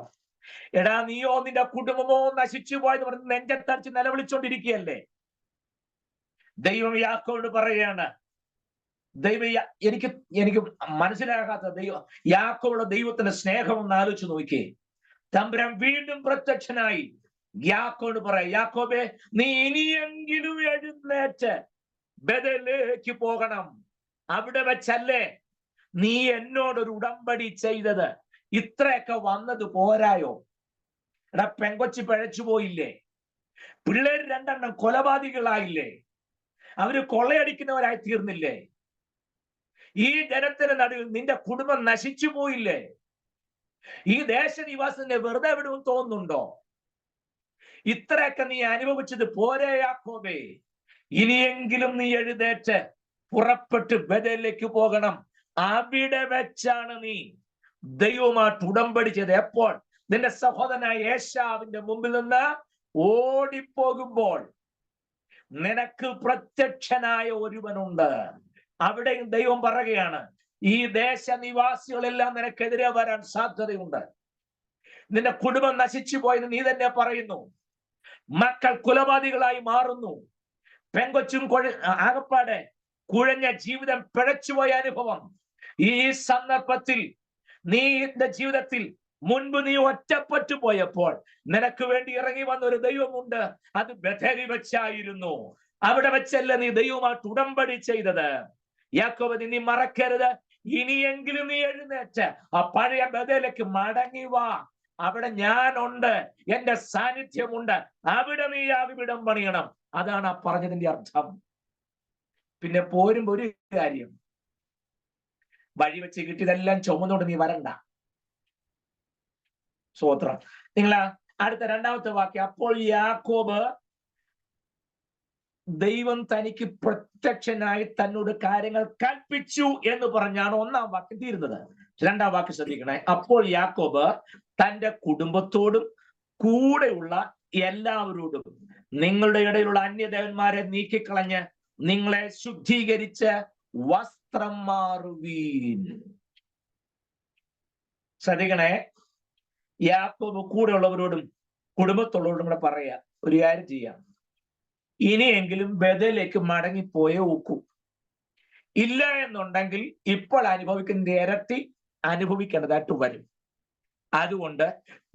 എടാ, നീയോ നിന്റെ കുടുംബമോ നശിച്ചു പോയെന്ന് പറഞ്ഞ് നെഞ്ചത്തടിച്ച് നിലവിളിച്ചോണ്ടിരിക്കുകയല്ലേ. ദൈവം യാക്കോബിനോട് പറയുകയാണ്, എനിക്ക് എനിക്ക് മനസ്സിലാകാത്ത യാക്കോബുടെ ദൈവത്തിന്റെ സ്നേഹം ഒന്ന് ആലോചിച്ച് നോക്കിയേ. തമ്പുരാൻ വീണ്ടും പ്രത്യക്ഷനായി യാക്കോബ് പറയാം, യാക്കോബേ, നീ ഇനിയെങ്കിലും എഴുന്നേറ്റ് ബേഥേലിലേക്ക് പോകണം. അവിടെ വെച്ചല്ലേ നീ എന്നോടൊരു ഉടമ്പടി ചെയ്തത്. ഇത്രയൊക്കെ വന്നത് പോരായോ? എടാ, പെങ്കൊച്ച് പിഴച്ചു പോയില്ലേ? പിള്ളേർ 2 കൊലപാതകികളായില്ലേ? അവര് കൊള്ളയടിക്കുന്നവരായി തീർന്നില്ലേ? ഈ ജനത്തിന് നടുവിൽ നിന്റെ കുടുംബം നശിച്ചു പോയില്ലേ? ഈ ദേശനിവാസത്തിനെ വെറുതെ വിടുമെന്ന് തോന്നുന്നുണ്ടോ? ഇത്രയൊക്കെ നീ അനുഭവിച്ചത് പോരെ യാക്കോബേ? ഇനിയെങ്കിലും നീ എഴുന്നേറ്റ് പുറപ്പെട്ട് ബേഥേലിലേക്ക് പോകണം. അവിടെ വെച്ചാണ് നീ ദൈവമായിട്ട് ഉടമ്പടി ചെയ്ത്. എപ്പോൾ? നിന്റെ സഹോദരനായ ഏശാവിന്റെ മുമ്പിൽ നിന്ന് ഓടിപ്പോകുമ്പോൾ നിനക്ക് പ്രത്യക്ഷനായ ഒരുവനുണ്ട്. അവിടെയും ദൈവം പറയുകയാണ്, ഈ ദേശനിവാസികളെല്ലാം നിനക്കെതിരെ വരാൻ സാധ്യതയുണ്ട്. നിന്റെ കുടുംബം നശിച്ചു പോയെന്ന് നീ തന്നെ പറയുന്നു. മക്കൾ കൊലപാതകളായി മാറുന്നു. പെങ്കൊച്ചും ആകപ്പാടെ കുഴഞ്ഞ ജീവിതം, പിഴച്ചുപോയ അനുഭവം. ഈ സന്ദർഭത്തിൽ നിന്റെ ജീവിതത്തിൽ മുൻപ് നീ ഒറ്റപ്പെട്ടു പോയപ്പോൾ നിനക്ക് വേണ്ടി ഇറങ്ങി വന്ന ഒരു ദൈവമുണ്ട്. അത് ബേഥേലിൽ വെച്ചായിരുന്നു. അവിടെ വെച്ചല്ല നീ ദൈവമായിട്ട് ഉടമ്പടി ചെയ്തത്. യാക്കോബ്, നീ മറക്കരുത്. ഇനിയെങ്കിലും നീ എഴുന്നേറ്റ് ആ പഴയ ബേഥേലിലേക്ക് മടങ്ങി വാ. അവിടെ ഞാനുണ്ട്, എന്റെ സാന്നിധ്യമുണ്ട്. അവിടെ നീ യാഗപീഠം പണിയണം. അതാണ് ആ പറഞ്ഞതിന്റെ അർത്ഥം. പിന്നെ പോരുമ്പോ ഒരു കാര്യം, വഴി വെച്ച് കിട്ടിയതെല്ലാം ചുമന്നുകൊണ്ട് നീ വരണ്ട. സ്തോത്രം. നിങ്ങൾ അടുത്ത 2ാമത്തെ വാക്യം, അപ്പോൾ യാക്കോബ് ദൈവം തനിക്ക് പ്രത്യക്ഷനായി തന്നോട് കാര്യങ്ങൾ കൽപ്പിച്ചു എന്ന് പറഞ്ഞാണ് 1ാം വാക്യം തീരുന്നത്. 2ാം വാക്യം ശ്രദ്ധിക്കണേ. അപ്പോൾ യാക്കോബ് തന്റെ കുടുംബത്തോടും കൂടെയുള്ള എല്ലാവരോടും നിങ്ങളുടെ ഇടയിലുള്ള അന്യദേവന്മാരെ നീക്കിക്കളഞ്ഞ് നിങ്ങളെ ശുദ്ധീകരിച്ച് വസ്ത്രം മാറുവീൻ. ശ്രദ്ധിക്കണേ, യാക്കോബ് കൂടെയുള്ളവരോടും കുടുംബത്തുള്ളവരോടും കൂടെ പറയാ, ഒരു കാര്യം ചെയ്യാം, ഇനിയെങ്കിലും ബേഥേലിലേക്ക് മടങ്ങിപ്പോയേ ഒക്കൂ. ഇല്ല എന്നുണ്ടെങ്കിൽ ഇപ്പോൾ അനുഭവിക്കുന്ന ഇരട്ടി അനുഭവിക്കേണ്ടതായിട്ട് വരും. അതുകൊണ്ട്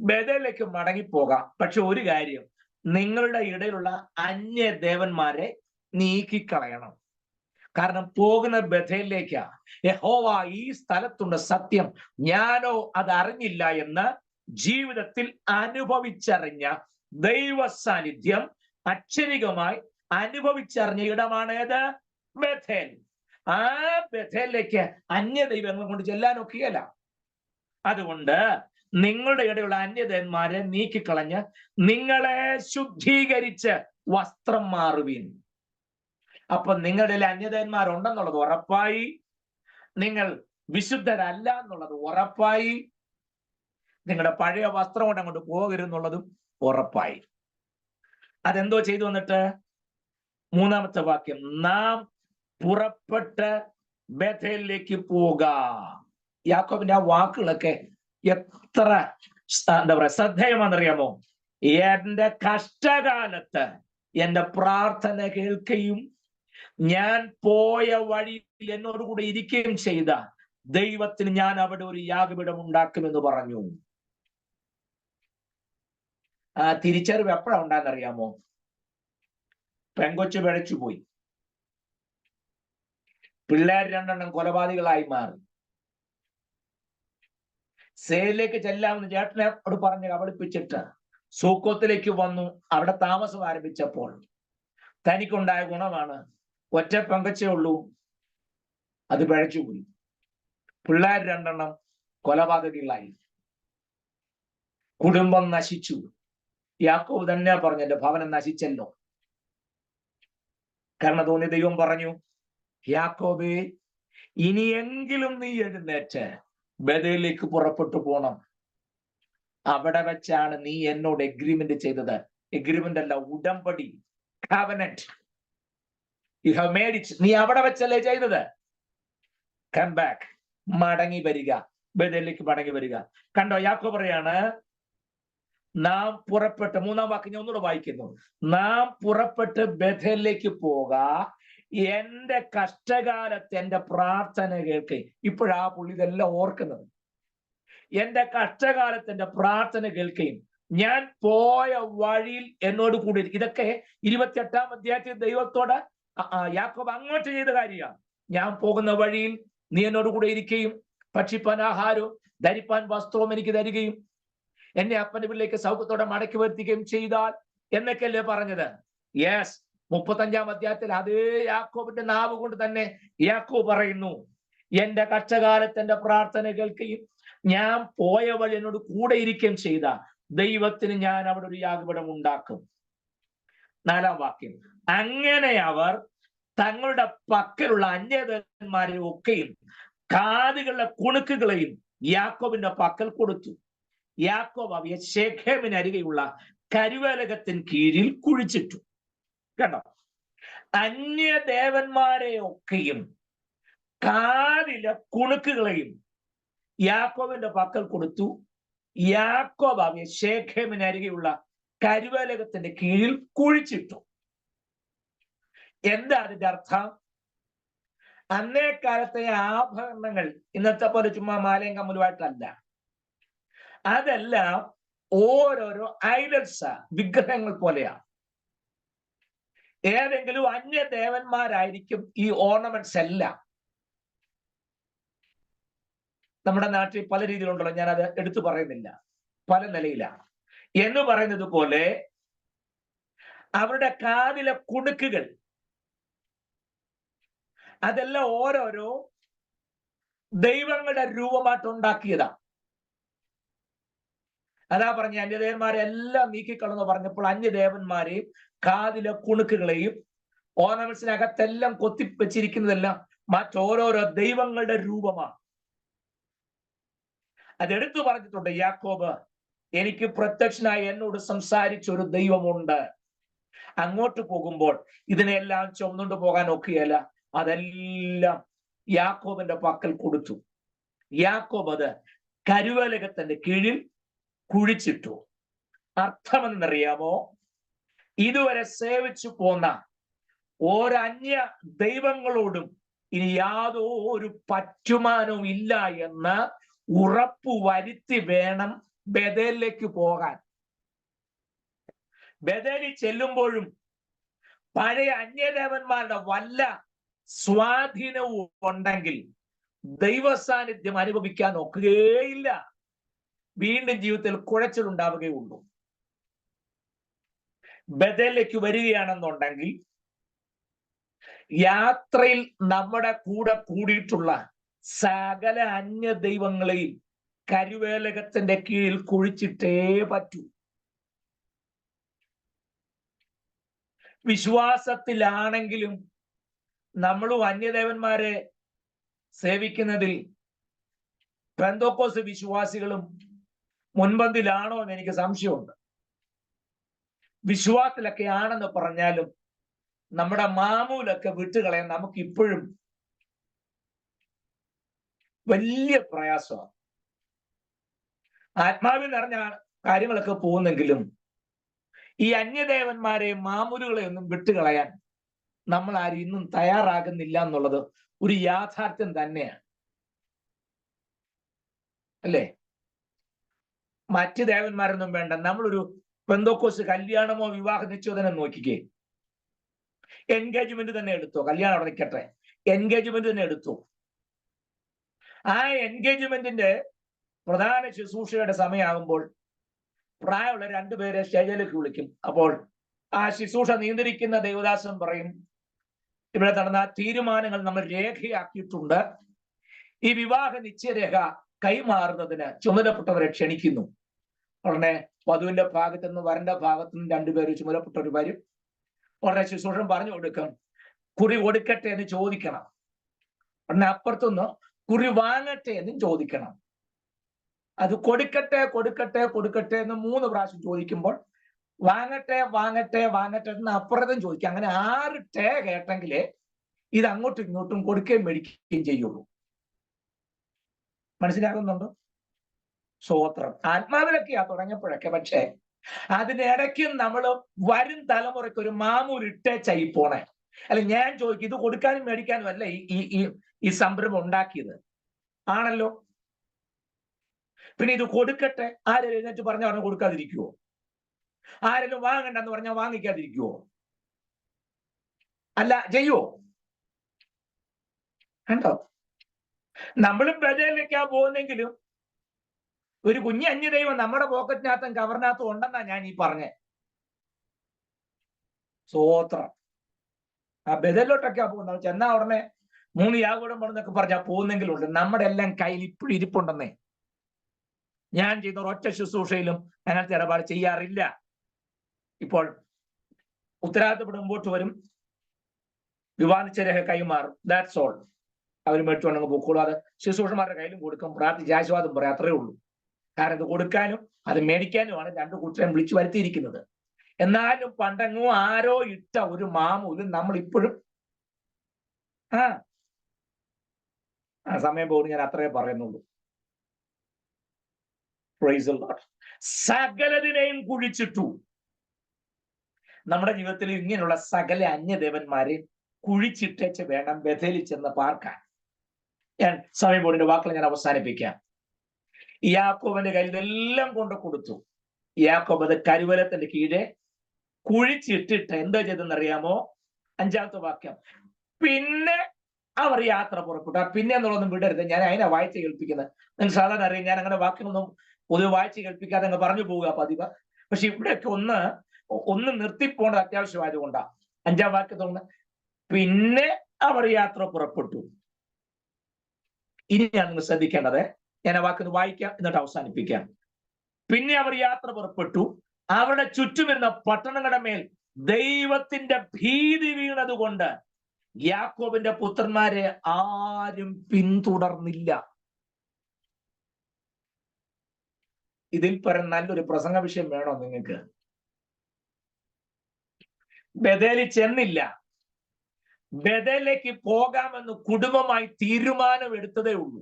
ബേഥേലിലേക്ക് മടങ്ങിപ്പോകാം. പക്ഷെ ഒരു കാര്യം, നിങ്ങളുടെ ഇടയിലുള്ള അന്യദേവന്മാരെ നീക്കിക്കളയണം. കാരണം പോകുന്ന ബേഥേലിലേക്കാ. യഹോവ ഈ സ്ഥലത്തുണ്ട്, സത്യം, ഞാനോ അത് അറിഞ്ഞില്ല എന്ന് ജീവിതത്തിൽ അനുഭവിച്ചറിഞ്ഞ ദൈവ സാന്നിധ്യം അക്ഷരികമായി അനുഭവിച്ചറിഞ്ഞ ഇടമാണേത്? ബേഥേൽ. ആ ബേഥേലിലേക്ക് അന്യദൈവങ്ങൾ കൊണ്ട് ചെല്ലാനൊക്കെയല്ല. അതുകൊണ്ട് നിങ്ങളുടെ ഇടയിലുള്ള അന്യദേവന്മാരെ നീക്കിക്കളഞ്ഞ് നിങ്ങളെ ശുദ്ധീകരിച്ച് വസ്ത്രം മാറുവീൻ. അപ്പൊ നിങ്ങളുടെ അന്യദേവന്മാരുണ്ടെന്നുള്ളത് ഉറപ്പായി, നിങ്ങൾ വിശുദ്ധരല്ല എന്നുള്ളത് ഉറപ്പായി, നിങ്ങളുടെ പഴയ വസ്ത്രം കൊണ്ട് അങ്ങോട്ട് പോകരുതെന്നുള്ളതും ഉറപ്പായി. അതെന്തോ ചെയ്തു വന്നിട്ട് 3ാമത്തെ വാക്യം, നാം പുറപ്പെട്ട് ബേഥേലിലേക്ക് പോകാം. യാക്കോബിന്റെ ആ വാക്കുകളൊക്കെ എത്ര എന്താ പറയാ ശ്രദ്ധേയമാണെന്നറിയാമോ? എന്റെ കഷ്ടകാലത്ത് എന്റെ പ്രാർത്ഥന കേൾക്കുകയും ഞാൻ പോയ വഴിയിൽ എന്നോട് കൂടെ ഇരിക്കുകയും ചെയ്ത ദൈവത്തിന് ഞാൻ അവിടെ ഒരു യാഗപീഠം ഉണ്ടാക്കുമെന്ന് പറഞ്ഞു. ആ തിരിച്ചറിവ് എപ്പോഴാണ് ഉണ്ടാകുന്നറിയാമോ? പെങ്കൊച്ചു പിഴച്ചു പോയി, പിള്ളേർ 2 കൊലപാതകളായി മാറി. സേലിലേക്ക് ചെല്ലാമെന്ന് ചേട്ടനോട് പറഞ്ഞ് കബളിപ്പിച്ചിട്ട് സൂക്കോത്തിലേക്ക് വന്നു. അവിടെ താമസം ആരംഭിച്ചപ്പോൾ തനിക്കുണ്ടായ ഗുണമാണ്, ഒറ്റ പെങ്കച്ചേ ഉള്ളൂ, അത് പിഴച്ചുപോയി. പിള്ളേർ 2 കൊലപാതകളായി, കുടുംബം നശിച്ചു. യാക്കോബ് തന്നെ പറഞ്ഞു, എന്റെ ഭവനം നശിച്ചല്ലോ. കാരണം തോന്നി ദൈവം പറഞ്ഞു, യാക്കോബേ, ഇനിയെങ്കിലും നീ എഴുന്നേറ്റ് ബേഥേലിലേക്ക് പുറപ്പെട്ടു പോണം. അവിടെ വെച്ചാണ് നീ എന്നോട് എഗ്രിമെന്റ് ചെയ്തത്. എഗ്രിമെന്റ് അല്ല, ഉടമ്പടി, covenant. You have made it. നീ അവിടെ വെച്ചല്ലേ ചെയ്തത്. Come back. മടങ്ങി വരിക, ബേഥേലിലേക്ക് മടങ്ങി വരിക. കണ്ടോ, യാക്കോബ് പറയാണ്, നാം പുറപ്പെട്ട്, 3ാം വാക്യം ഞാൻ ഒന്നുകൂടെ വായിക്കുന്നു, നാം പുറപ്പെട്ട് ബേഥേലിലേക്ക് പോക, എന്റെ കഷ്ടകാലത്ത് എന്റെ പ്രാർത്ഥന കേൾക്കേ. ഇപ്പോഴാ പുള്ളി ഇതെല്ലാം ഓർക്കുന്നത്. എന്റെ കഷ്ടകാലത്ത് എന്റെ പ്രാർത്ഥന കേൾക്കുകയും ഞാൻ പോയ വഴിയിൽ എന്നോട് കൂടി. ഇതൊക്കെ 28-ാം അധ്യായത്തിൽ ദൈവത്തോട് യാക്കോബ് അങ്ങോട്ട് ചെയ്ത കാര്യമാണ്. ഞാൻ പോകുന്ന വഴിയിൽ നീ എന്നോട് കൂടെ ഇരിക്കുകയും ഭക്ഷിപ്പാൻ ആഹാരവും ധരിപ്പാൻ വസ്ത്രവും എനിക്ക് തരികയും എന്നെ അപ്പന്റെ വീട്ടിലേക്ക് സൗഖ്യത്തോടെ മടക്കി വരുത്തുകയും ചെയ്താൽ എന്നൊക്കെയല്ലേ പറഞ്ഞത്. യെസ്, 35-ാം അധ്യായത്തിൽ അതേ യാക്കോബിന്റെ നാവ് കൊണ്ട് തന്നെ യാക്കോബ് പറയുന്നു, എന്റെ കഷ്ടകാലത്ത് എന്റെ പ്രാർത്ഥന കേൾക്കുകയും ഞാൻ പോയ വഴി എന്നോട് കൂടെ ഇരിക്കുകയും ചെയ്ത ദൈവത്തിന് ഞാൻ അവിടെ ഒരു യാഗപീഠം ഉണ്ടാക്കും. 4-ാം വാക്യം, അങ്ങനെ അവർ തങ്ങളുടെ പക്കലുള്ള അന്യദേവന്മാരെ ഒക്കെയും കാതുകളുടെ കുണുക്കുകളെയും യാക്കോബിന്റെ പക്കൽ കൊടുത്തു. യാക്കോബ് അവയെ ശെഖേമിന് അരികെയുള്ള കരുവേലകത്തിന് കീഴിൽ കുഴിച്ചിട്ടു. കണ്ടോ, അന്യദേവന്മാരെ ഒക്കെയും കാതിലെ കുണുക്കുകളെയും യാക്കോബിന്റെ പക്കൽ കൊടുത്തു. യാക്കോബ് അവയെ ശെഖേമിന് അരികെയുള്ള കരുവേലകത്തിന്റെ കീഴിൽ കുഴിച്ചിട്ടു. എന്താ അതിന്റെ അർത്ഥം? അന്നേ കാലത്തെ ആഭരണങ്ങൾ ഇന്നത്തെ പോലെ ചുമ്മാ മാലയും കമ്മലുമായിട്ടല്ല. അതെല്ലാം ഓരോരോ ഐഡൽസാ, വിഗ്രഹങ്ങൾ പോലെയാണ്. ഏതെങ്കിലും അന്യദേവന്മാരായിരിക്കും ഈ ഓർണമെന്റ്സ് എല്ലാം. നമ്മുടെ നാട്ടിൽ പല രീതിയിലുണ്ടല്ലോ, ഞാനത് എടുത്തു പറയുന്നില്ല, പല നിലയിലാണ്. എന്ന് പറയുന്നത് പോലെ അവരുടെ കാതിലെ കുണുക്കുകൾ അതെല്ലാം ഓരോരോ ദൈവങ്ങളുടെ രൂപമായിട്ട് ഉണ്ടാക്കിയതാ. അതാ പറഞ്ഞ അന്യദേവന്മാരെല്ലാം നീക്കിക്കളന്ന് പറഞ്ഞപ്പോൾ അന്യദേവന്മാരെയും കാതിലെ കുണുക്കുകളെയും ഓർണമെന്റ്സിനകത്തെല്ലാം കൊത്തിവെച്ചിരിക്കുന്നതെല്ലാം മറ്റോരോരോ ദൈവങ്ങളുടെ രൂപമാണ്. അതെടുത്തു പറഞ്ഞിട്ടുണ്ട് യാക്കോബ്, എനിക്ക് പ്രത്യക്ഷനായി എന്നോട് സംസാരിച്ച ഒരു ദൈവമുണ്ട്. അങ്ങോട്ട് പോകുമ്പോൾ ഇതിനെല്ലാം ചുമന്നുകൊണ്ട് പോകാൻ ഒക്കെയല്ല, അതെല്ലാം യാക്കോബിന്റെ പക്കൽ കൊടുത്തു. യാക്കോബ് അത് കരുവേലകത്തിന്റെ കീഴിൽ കുഴിച്ചിട്ടു. അർത്ഥമെന്നറിയാമോ? ഇതുവരെ സേവിച്ചു പോന്ന ഒരന്യ ദൈവങ്ങളോടും ഇനി യാതൊരു പറ്റുമാനവും ഇല്ല എന്ന് ഉറപ്പു വരുത്തി വേണം ബേഥേലിലേക്ക് പോകാൻ. ബേഥേലിൽ ചെല്ലുമ്പോഴും പഴയ അന്യദേവന്മാരുടെ വല്ല സ്വാധീനവും ഉണ്ടെങ്കിൽ ദൈവ സാന്നിധ്യം അനുഭവിക്കാൻ ഒക്കുകയില്ല. വീണ്ടും ജീവിതത്തിൽ കുഴച്ചിലുണ്ടാവുകയുള്ളൂ. ബേഥേലിലേക്ക് വരികയാണെന്നുണ്ടെങ്കിൽ യാത്രയിൽ നമ്മുടെ കൂടെ കൂടിയിട്ടുള്ള സകല അന്യ ദൈവങ്ങളെയും കരുവേലകത്തിന്റെ കീഴിൽ കുഴിച്ചിട്ടേ പറ്റൂ. വിശ്വാസത്തിലാണെങ്കിലും നമ്മളും അന്യദേവന്മാരെ സേവിക്കുന്നതിൽ പെന്തോക്കോസ് വിശ്വാസികളും മുൻപന്തിലാണോ എന്ന് എനിക്ക് സംശയമുണ്ട്. വിശ്വാസത്തിലൊക്കെ ആണെന്ന് പറഞ്ഞാലും നമ്മുടെ മാമൂലൊക്കെ വിട്ടുകളയാൻ നമുക്ക് ഇപ്പോഴും വലിയ പ്രയാസമാണ്. ആത്മാവിൽ നിറഞ്ഞ കാര്യങ്ങളൊക്കെ പോകുന്നെങ്കിലും ഈ അന്യദേവന്മാരെയും മാമൂലുകളെ ഒന്നും വിട്ടുകളയാൻ നമ്മൾ ആരും ഇന്നും തയ്യാറാകുന്നില്ല എന്നുള്ളത് ഒരു യാഥാർത്ഥ്യം തന്നെയാണ്, അല്ലേ? മറ്റ് ദേവന്മാരൊന്നും വേണ്ട. നമ്മളൊരു പെന്തോക്കോസ് കല്യാണമോ വിവാഹ നിശ്ചോദനം നോക്കിക്കേ, എൻഗേജ്മെന്റ് തന്നെ എടുത്തോ, കല്യാണം അവിടെ നിൽക്കട്ടെ, എൻഗേജ്മെന്റ് തന്നെ എടുത്തോ. ആ എൻഗേജ്മെന്റിന്റെ പ്രധാന ശുശ്രൂഷയുടെ സമയമാകുമ്പോൾ പ്രായമുള്ള രണ്ടുപേരെ സ്റ്റേജിലേക്ക് വിളിക്കും. അപ്പോൾ ആ ശുശ്രൂഷ നിയന്ത്രിക്കുന്ന ദേവദാസൻ പറയും, ഇവിടെ നടന്ന തീരുമാനങ്ങൾ നമ്മൾ രേഖയാക്കിയിട്ടുണ്ട്, ഈ വിവാഹ നിശ്ചയരേഖ കൈമാറുന്നതിന് ചുമതലപ്പെട്ടവരെ ക്ഷണിക്കുന്നു. ഉടനെ വധുവിന്റെ ഭാഗത്തു നിന്ന് വരന്റെ ഭാഗത്തു നിന്ന് രണ്ടുപേര് ചുമതലപ്പെട്ടവർ വരും. ഉടനെ ശുശ്രൂഷൻ പറഞ്ഞു കൊടുക്കും, കുറി കൊടുക്കട്ടെ എന്ന് ചോദിക്കണം. ഉടനെ അപ്പുറത്തുനിന്ന് കുറി വാങ്ങട്ടെ എന്നും ചോദിക്കണം. അത് കൊടുക്കട്ടെ കൊടുക്കട്ടെ കൊടുക്കട്ടെ എന്ന് 3 പ്രാവശ്യം ചോദിക്കുമ്പോൾ വാങ്ങട്ടെ വാങ്ങട്ടെ വാങ്ങട്ടെ എന്ന് അപ്പുറത്തും ചോദിക്കും. അങ്ങനെ 6 ടേ കേട്ടെങ്കിലേ ഇത് അങ്ങോട്ടും ഇങ്ങോട്ടും കൊടുക്കുകയും മേടിക്കുകയും ചെയ്യുള്ളൂ. മനസ്സിലാകുന്നുണ്ടോ? സ്വോത്രം. ആത്മാവിലൊക്കെയാ തുടങ്ങിയപ്പോഴൊക്കെ. പക്ഷേ അതിനിടയ്ക്കും നമ്മൾ വരും തലമുറയ്ക്ക് ഒരു മാമൂലിട്ടേച്ചായി പോണേ. അല്ല, ഞാൻ ചോദിക്കും, ഇത് കൊടുക്കാനും മേടിക്കാനും അല്ല ഈ സംരംഭം ഉണ്ടാക്കിയത്? ആണല്ലോ. പിന്നെ ഇത് കൊടുക്കട്ടെ, ആരെങ്കിലും എഴുന്നേറ്റ് പറഞ്ഞ കൊടുക്കാതിരിക്കുവോ? ആരെങ്കിലും വാങ്ങണ്ടെന്ന് പറഞ്ഞാൽ വാങ്ങിക്കാതിരിക്കുവോ? അല്ല, ചെയ്യുവോ? കണ്ടോ? നമ്മളും ബദലിലേക്കാ പോകുന്നെങ്കിലും ഒരു കുഞ്ഞ് അന്യദൈവം നമ്മുടെ പോക്കറ്റിനകത്തും കവറിനകത്തും ഉണ്ടെന്നാ ഞാൻ ഈ പറഞ്ഞേ. സ്വോത്രം. ആ ബദലിലോട്ടൊക്കെയാ പോകുന്നത്. ചെന്നാ ഉടനെ 3 യാഗൂടം പറഞ്ഞൊക്കെ പറഞ്ഞാൽ പോകുന്നെങ്കിലും ഉണ്ട്. നമ്മുടെ എല്ലാം കയ്യിൽ ഇപ്പോഴും ഇരിപ്പുണ്ടെന്നേ. ഞാൻ ചെയ്യുന്ന ഒരൊറ്റ ശുശ്രൂഷയിലും അങ്ങനത്തെ ഇടപാട് ചെയ്യാറില്ല. ഇപ്പോൾ ഉത്തരവാദിത്തപ്പെട്ട് മുമ്പോട്ട് വരും, വിവാദിച്ചരൊക്കെ കൈമാറും, ദാറ്റ്സ് ഓൾ. അവർ മേടിച്ചുകൊണ്ടെങ്കിൽ പൊക്കോളൂ. അത് ശുശ്രൂഷന്മാരുടെ കയ്യിലും കൊടുക്കും, പ്രാർത്ഥിച്ച് ആശീർവാദം പറയാം, അത്രേ ഉള്ളൂ. കാരണം ഇത് കൊടുക്കാനും അത് മേടിക്കാനുമാണ് 2 കൂട്ടരെയും വിളിച്ചു വരുത്തിയിരിക്കുന്നത്. എന്നാലും പണ്ടെങ്ങോ ആരോ ഇട്ട ഒരു മാമൂലും നമ്മൾ ഇപ്പോഴും സമയം പോകുന്നു. ഞാൻ അത്രേ പറയുന്നുള്ളൂ. Praise the lord. സകലതിനെയും കുഴിച്ചിട്ടു. നമ്മുടെ ജീവിതത്തിൽ ഇങ്ങനെയുള്ള സകല അന്യദേവന്മാരെ കുഴിച്ചിട്ടേച്ച് വേണം ബഥേലിൽ ചെന്ന് പാർക്കാൻ. ഞാൻ സമയം ബോർഡിന്റെ വാക്കുകൾ ഞാൻ അവസാനിപ്പിക്കാം. യാക്കോബിന്റെ കയ്യിൽ ഇതെല്ലാം കൊണ്ട് കൊടുത്തു. യാക്കോബ് അത് കരുവലത്തിന്റെ കീഴെ കുഴിച്ചിട്ടിട്ട് എന്താ ചെയ്തെന്നറിയാമോ? 5-ാമത്തെ വാക്യം. പിന്നെ അവർ യാത്ര പുറപ്പെട്ടു. പിന്നെ എന്നുള്ളതൊന്നും വിടരുത്, ഞാൻ അതിനെ വായിച്ച് കേൾപ്പിക്കുന്നത്. നിങ്ങൾ സാധാരണ അറിയാം, ഞാൻ അങ്ങനെ വാക്യങ്ങളൊന്നും പൊതുവെ വായിച്ച് കേൾപ്പിക്കാതെ അങ്ങ് പറഞ്ഞു പോവുക പതിവ്. പക്ഷെ ഇവിടെയൊക്കെ ഒന്ന് നിർത്തിപ്പോണ്ടത് അത്യാവശ്യമായതുകൊണ്ടാണ്. 5-ാം വാക്യത്തിൽ പിന്നെ അവർ യാത്ര പുറപ്പെട്ടു. ഇനിയാണ് നിങ്ങൾ ശ്രദ്ധിക്കേണ്ടത്. ഞാൻ ആ വാക്കൊന്ന് വായിക്കാം, എന്നിട്ട് അവസാനിപ്പിക്കാം. പിന്നെ അവർ യാത്ര പുറപ്പെട്ടു. അവരുടെ ചുറ്റും വരുന്ന പട്ടണങ്ങളുടെ മേൽ ദൈവത്തിന്റെ ഭീതി വീണത് കൊണ്ട് യാക്കോബിന്റെ പുത്രന്മാരെ ആരും പിന്തുടർന്നില്ല. ഇതിൽ പരം നല്ലൊരു പ്രസംഗ വിഷയം വേണോ നിങ്ങൾക്ക്? ബഥേലിൽ ചെന്നില്ല. ബഥേലിലേക്ക് പോകാമെന്ന് കുടുംബമായി തീരുമാനമെടുത്തതേ ഉള്ളൂ.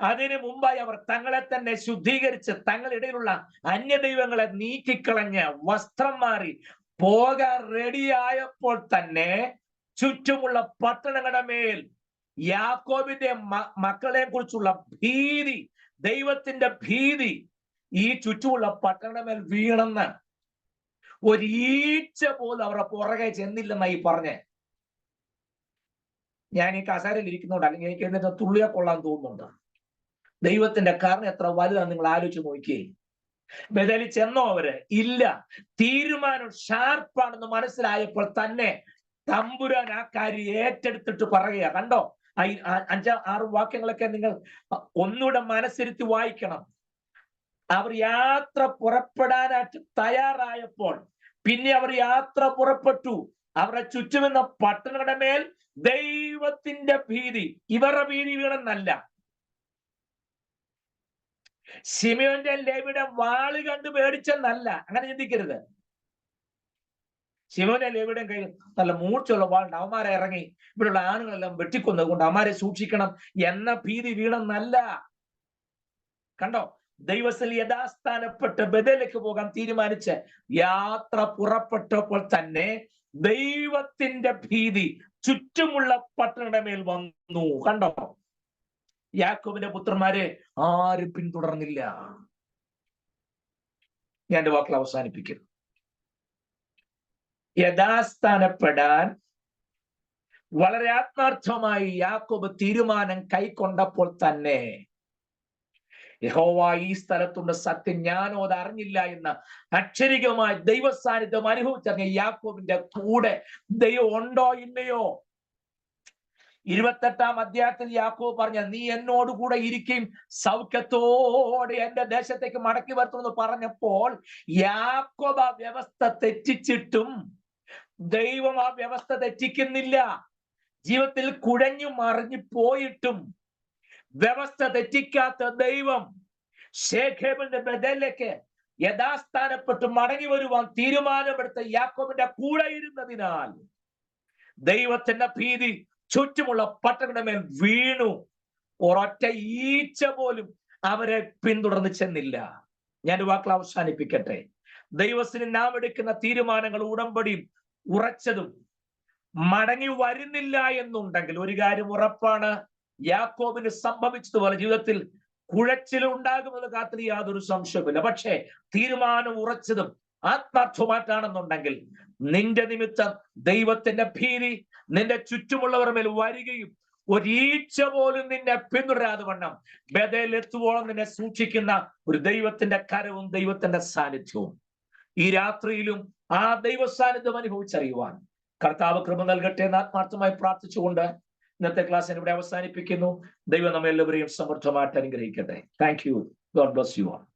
അതിനു മുമ്പായി അവർ തങ്ങളെ തന്നെ ശുദ്ധീകരിച്ച് തങ്ങളിടയിലുള്ള അന്യദൈവങ്ങളെ നീക്കിക്കളഞ്ഞ് വസ്ത്രം മാറി പോകാൻ റെഡിയായപ്പോൾ തന്നെ ചുറ്റുമുള്ള പട്ടണങ്ങളുടെ മേൽ യാക്കോബിന്റെ മക്കളെ കുറിച്ചുള്ള ഭീതി, ദൈവത്തിന്റെ ഭീതി ഈ ചുറ്റുമുള്ള പട്ടണങ്ങളുടെ മേൽ വീണെന്ന് ഒരു ഈച്ച പോലും അവരുടെ പുറകെ ചെന്നില്ലെന്നായി പറഞ്ഞേ. ഞാൻ ഈ കസേരയിൽ ഇരിക്കുന്നുണ്ട്, അല്ലെങ്കിൽ എനിക്ക് എന്നിട്ട് തുള്ളിയെ കൊള്ളാൻ തോന്നുന്നുണ്ട്. ദൈവത്തിന്റെ കരുണ എത്ര വലുതാണ് നിങ്ങൾ ആലോചിച്ച് നോക്കിയേ. ബഥേലിൽ ചെന്നോ അവര്? ഇല്ല. തീരുമാനം ഷാർപ്പാണെന്ന് മനസ്സിലായപ്പോൾ തന്നെ തമ്പുരാൻ ആ കാര്യം ഏറ്റെടുത്തിട്ട് പറയുക. കണ്ടോ, 5-6 വാക്യങ്ങളൊക്കെ നിങ്ങൾ ഒന്നുകൂടെ മനസ്സിരുത്തി വായിക്കണം. അവർ യാത്ര പുറപ്പെടാനായിട്ട് തയ്യാറായപ്പോൾ പിന്നെ അവർ യാത്ര പുറപ്പെട്ടു. അവരുടെ ചുറ്റുമെന്ന പട്ടണങ്ങളുടെ മേൽ ദൈവത്തിന്റെ ഭീതി, ഇവരുടെ ഭീതി വീണെന്നല്ല. ശിമയോന്റെ ലേവിയുടെ വാള് കണ്ട് പേടിച്ചെന്നല്ല, അങ്ങനെ ചിന്തിക്കരുത്. ശിമയോന്റെ ലേവിയുടെ കയ്യിൽ നല്ല മൂർച്ചയുള്ള വാളുണ്ട്, അവന്മാരെ ഇറങ്ങി ഇവിടെയുള്ള ആണുങ്ങളെല്ലാം വെട്ടിക്കൊന്നത് കൊണ്ട് അവന്മാരെ സൂക്ഷിക്കണം എന്ന ഭീതി വീണെന്നല്ല. കണ്ടോ, ദൈവത്തിൽ യഥാസ്ഥാനപ്പെട്ട് ബഥേലിലേക്ക് പോകാൻ തീരുമാനിച്ച് യാത്ര പുറപ്പെട്ടപ്പോൾ തന്നെ ദൈവത്തിന്റെ ഭീതി ചുറ്റുമുള്ള പട്ടണങ്ങളുടെ മേൽ വന്നു. കണ്ടോ, യാക്കോബിന്റെ പുത്രന്മാരെ ആരും പിന്തുടർന്നില്ല. ഞാൻ എന്റെ വാക്കുകൾ അവസാനിപ്പിക്കുന്നു. യഥാസ്ഥാനപ്പെടാൻ വളരെ ആത്മാർത്ഥമായി യാക്കോബ് തീരുമാനം കൈക്കൊണ്ടപ്പോൾ തന്നെ യഹോവ ഈ സ്ഥലത്തുണ്ട്, സത്യം ഞാനോ അത് അറിഞ്ഞില്ല എന്ന് അക്ഷരികമായി ദൈവ സാന്നിധ്യം അനുഭവിച്ചറിഞ്ഞ യാക്കോബിന്റെ കൂടെ ദൈവം ഉണ്ടോ ഇല്ലയോ? 28-ാം അധ്യായത്തിൽ യാക്കോബ് പറഞ്ഞ, നീ എന്നോടുകൂടെ ഇരിക്കും, സൗഖ്യത്തോടെ എന്റെ ദേശത്തേക്ക് മടക്കി വരുത്തുമെന്ന് പറഞ്ഞപ്പോൾ യാക്കോബ് ആ വ്യവസ്ഥ തെറ്റിച്ചിട്ടും ദൈവം ആ വ്യവസ്ഥ തെറ്റിക്കുന്നില്ല. ജീവിതത്തിൽ കുഴഞ്ഞു മറിഞ്ഞു പോയിട്ടും വ്യവസ്ഥ തെറ്റിക്കാത്ത ദൈവം ശേഖേമിന്റെ ബഥേലിലേക്ക് യഥാസ്ഥാനപ്പെട്ട് മടങ്ങി വരുവാൻ തീരുമാനമെടുത്ത യാക്കോബിന്റെ കൂടെ ഇരുന്നതിനാൽ ദൈവത്തിന്റെ ഭീതി ചുറ്റുമുള്ള പട്ടണങ്ങളുടെ മേൽ വീണു. ഒരൊറ്റ ഈച്ച പോലും അവരെ പിന്തുടർന്ന് ചെന്നില്ല. ഞാൻ വാക്കുകൾ അവസാനിപ്പിക്കട്ടെ. ദൈവത്തിന് നാം എടുക്കുന്ന തീരുമാനങ്ങൾ ഉടമ്പടിയും ഉറച്ചതും മടങ്ങി വരുന്നില്ല എന്നുണ്ടെങ്കിൽ ഒരു കാര്യം ഉറപ്പാണ്, യാക്കോബിന് സംഭവിച്ചതുപോലെ ജീവിതത്തിൽ കുഴച്ചിലുണ്ടാകുമെന്ന് കാര്യത്തിൽ യാതൊരു സംശയവുമില്ല. പക്ഷേ തീരുമാനം ഉറച്ചതും ആത്മാർത്ഥമായിട്ടാണെന്നുണ്ടെങ്കിൽ നിന്റെ നിമിത്തം ദൈവത്തിന്റെ ഭീതി നിന്റെ ചുറ്റുമുള്ളവർ മേൽ വരികയും ഒരീച്ച പോലും നിന്നെ പിന്തുടരാതെ വണ്ണം ബഥേൽ എത്തുവോളം നിന്നെ സൂക്ഷിക്കുന്ന ഒരു ദൈവത്തിന്റെ കരവും ദൈവത്തിന്റെ സാന്നിധ്യവും ഈ രാത്രിയിലും ആ ദൈവ സാന്നിധ്യം അനുഭവിച്ചറിയുവാൻ കർത്താവ് കൃപ നൽകട്ടെ എന്ന് ആത്മാർത്ഥമായി പ്രാർത്ഥിച്ചുകൊണ്ട് ഇന്നത്തെ ക്ലാസ് ഇവിടെ അവസാനിപ്പിക്കുന്നു. ദൈവം നമ്മെല്ലാവരെയും സമൃദ്ധമായിട്ട് അനുഗ്രഹിക്കട്ടെ. Thank you. God bless you all.